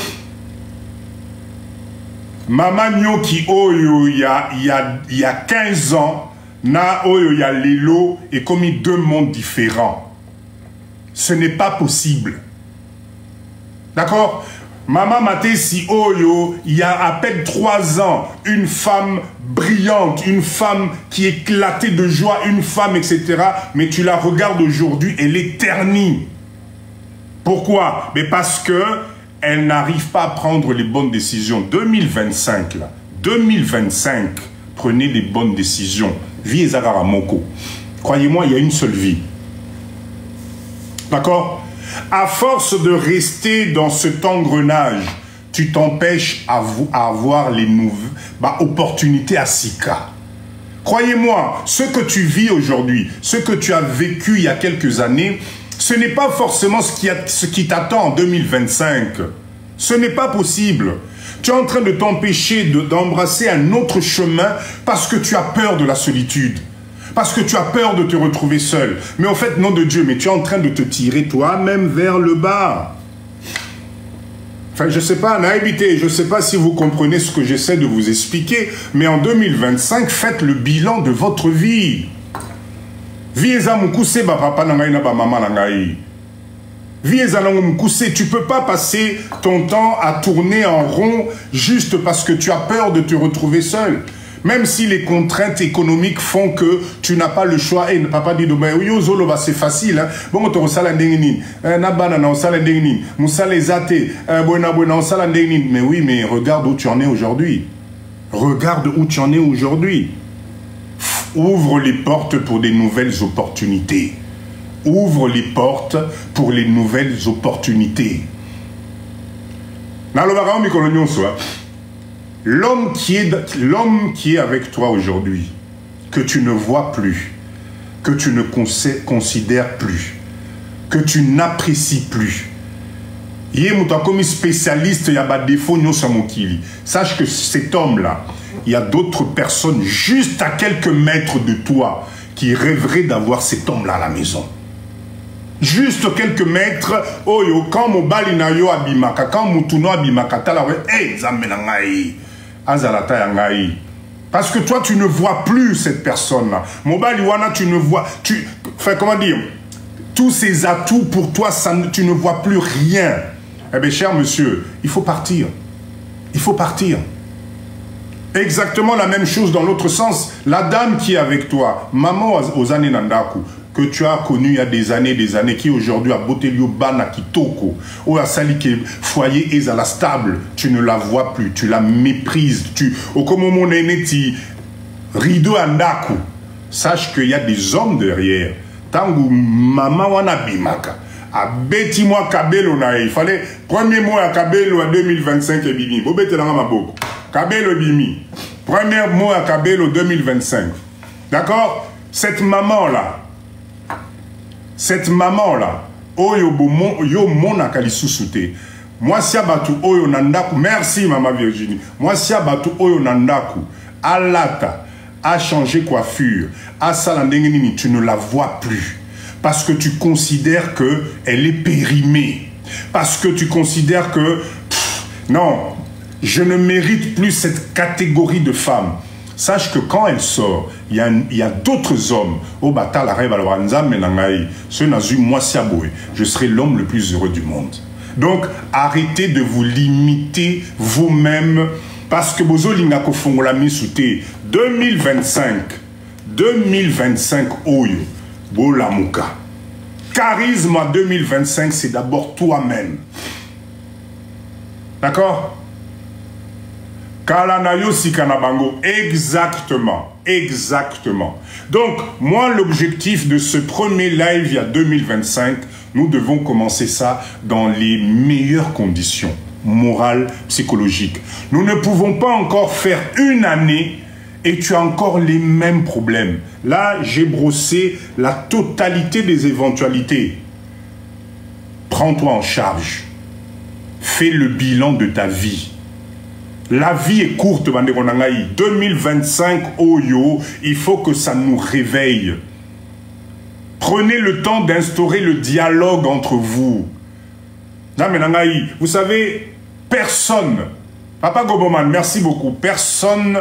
Maman Nyoki Oyo, il y a 15 ans, na Oyo ya Lelo est comme deux mondes différents. Ce n'est pas possible. D'accord? Maman Matessi Oyo, il y a à peine 3 ans, une femme brillante, une femme qui éclatait de joie, une femme, etc. Mais tu la regardes aujourd'hui, elle est ternie. Pourquoi? Mais parce que elle n'arrive pas à prendre les bonnes décisions. 2025, là, 2025, prenez les bonnes décisions. Vie Ezagara Moko. Croyez-moi, il y a une seule vie. D'accord? À force de rester dans cet engrenage, tu t'empêches à avoir les nouvelles opportunités à Sika. Croyez-moi, ce que tu vis aujourd'hui, ce que tu as vécu il y a quelques années, ce n'est pas forcément ce qui t'attend en 2025. Ce n'est pas possible. Tu es en train de t'empêcher d'embrasser un autre chemin parce que tu as peur de la solitude. Parce que tu as peur de te retrouver seul. Mais en fait, nom de Dieu, mais tu es en train de te tirer toi-même vers le bas. Enfin, je ne sais pas, naïveté, je ne sais pas si vous comprenez ce que j'essaie de vous expliquer, mais en 2025, faites le bilan de votre vie. Tu ne peux pas passer ton temps à tourner en rond juste parce que tu as peur de te retrouver seul. Même si les contraintes économiques font que tu n'as pas le choix. Et papa dit, c'est facile. Bon, mais oui, mais regarde où tu en es aujourd'hui. Regarde où tu en es aujourd'hui. Ouvre les portes pour des nouvelles opportunités. Ouvre les portes pour les nouvelles opportunités. L'homme qui est avec toi aujourd'hui, que tu ne vois plus, que tu ne considères plus, que tu n'apprécies plus, il est comme spécialiste, il y a des défauts. Sache que cet homme-là, il y a d'autres personnes juste à quelques mètres de toi qui rêveraient d'avoir cet homme-là à la maison. Juste quelques mètres, oyo, quand mon balina yo abimaka, quand mon tuno abimaka, parce que toi, tu ne vois plus cette personne-là. Mon baliwana, tu ne vois, enfin, comment dire, tous ces atouts pour toi, tu ne vois plus rien. Eh bien, cher monsieur, il faut partir. Il faut partir. Exactement la même chose dans l'autre sens. La dame qui est avec toi, maman aux années nandaku, que tu as connu il y a des années, qui aujourd'hui a Botelio Bana Kitoko, ou à Salike foyer est à la stable, tu ne la vois plus, tu la méprises, au comme mon aîné, rideau andaku, sache qu'il y a des hommes derrière. Tangu maman wana bimaka, a beti moi Kabelo na, il fallait premier mois à Kabelo en 2025 et bimi, bobete na maboko, Kabelo bimi, premier mois à Kabelo 2025, d'accord? Cette maman là, oyo yo mona kalisusuté. Moi si abatu oyo nandaku, merci maman Virginie. Moi si abatu oyo nandaku, alata a changé coiffure, a salandengeni, tu ne la vois plus parce que tu considères que elle est périmée, parce que tu considères que non, je ne mérite plus cette catégorie de femmes. Sache que quand elle sort, il y a d'autres hommes. Au bata la rêve alors je serai l'homme le plus heureux du monde. Donc arrêtez de vous limiter vous-même parce que bozo linga ko fongola misute 2025 oyo bola muka. Charisme 2025 c'est d'abord toi-même. D'accord? Kalanayo Sikanabango, exactement. Donc, moi, l'objectif de ce premier live il y a 2025, nous devons commencer ça dans les meilleures conditions morales, psychologiques. Nous ne pouvons pas encore faire une année et tu as encore les mêmes problèmes. Là, j'ai brossé la totalité des éventualités. Prends-toi en charge. Fais le bilan de ta vie. La vie est courte, 2025, Oyo, il faut que ça nous réveille. Prenez le temps d'instaurer le dialogue entre vous. Vous savez, personne, Papa Goboman, merci beaucoup, personne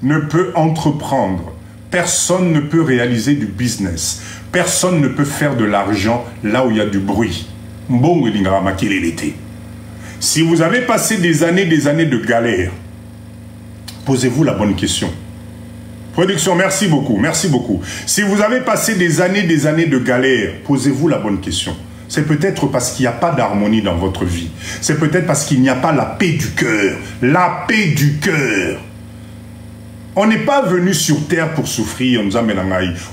ne peut entreprendre, personne ne peut réaliser du business, personne ne peut faire de l'argent là où il y a du bruit. Si vous avez passé des années de galère, posez-vous la bonne question. Production, merci beaucoup, merci beaucoup. Si vous avez passé des années de galère, posez-vous la bonne question. C'est peut-être parce qu'il n'y a pas d'harmonie dans votre vie. C'est peut-être parce qu'il n'y a pas la paix du cœur. La paix du cœur. On n'est pas venu sur terre pour souffrir,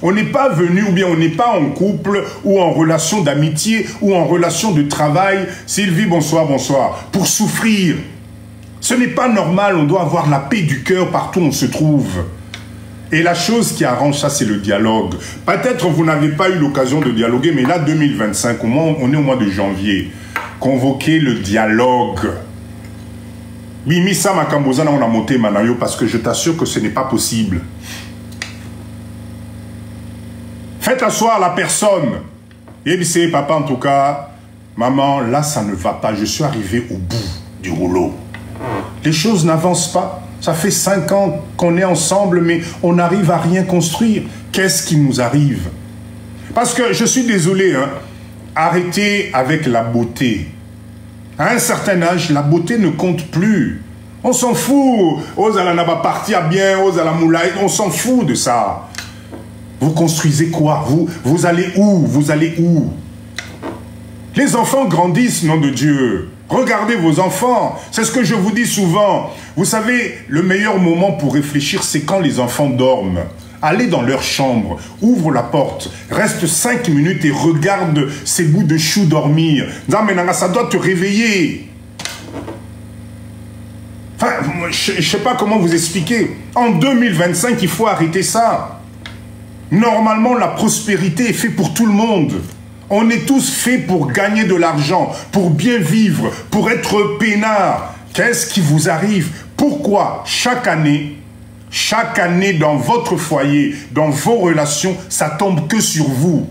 on n'est pas venu ou bien on n'est pas en couple ou en relation d'amitié ou en relation de travail. Sylvie, bonsoir, bonsoir. Pour souffrir. Ce n'est pas normal, on doit avoir la paix du cœur partout où on se trouve. Et la chose qui arrange ça, c'est le dialogue. Peut-être vous n'avez pas eu l'occasion de dialoguer, mais là, 2025, on est au mois de janvier. Convoquez le dialogue. Mimisa Makambozana, on a monté Manayo parce que je t'assure que ce n'est pas possible. Faites asseoir la personne. Et dit, papa, en tout cas, maman, là, ça ne va pas. Je suis arrivé au bout du rouleau. Les choses n'avancent pas. Ça fait 5 ans qu'on est ensemble, mais on n'arrive à rien construire. Qu'est-ce qui nous arrive? Parce que, je suis désolé, hein, arrêtez avec la beauté. À un certain âge, la beauté ne compte plus. On s'en fout. Ozalana va partir bien, Ozala moulaï, on s'en fout de ça. Vous construisez quoi? Vous allez où? Vous allez où? Les enfants grandissent, nom de Dieu. Regardez vos enfants. C'est ce que je vous dis souvent. Vous savez, le meilleur moment pour réfléchir, c'est quand les enfants dorment. Allez dans leur chambre, ouvre la porte, reste 5 minutes et regarde ces bouts de choux dormir. Ça doit te réveiller. Enfin, je ne sais pas comment vous expliquer. En 2025, il faut arrêter ça. Normalement, la prospérité est faite pour tout le monde. On est tous faits pour gagner de l'argent, pour bien vivre, pour être peinards. Qu'est-ce qui vous arrive? Pourquoi chaque année dans votre foyer, dans vos relations, ça tombe que sur vous?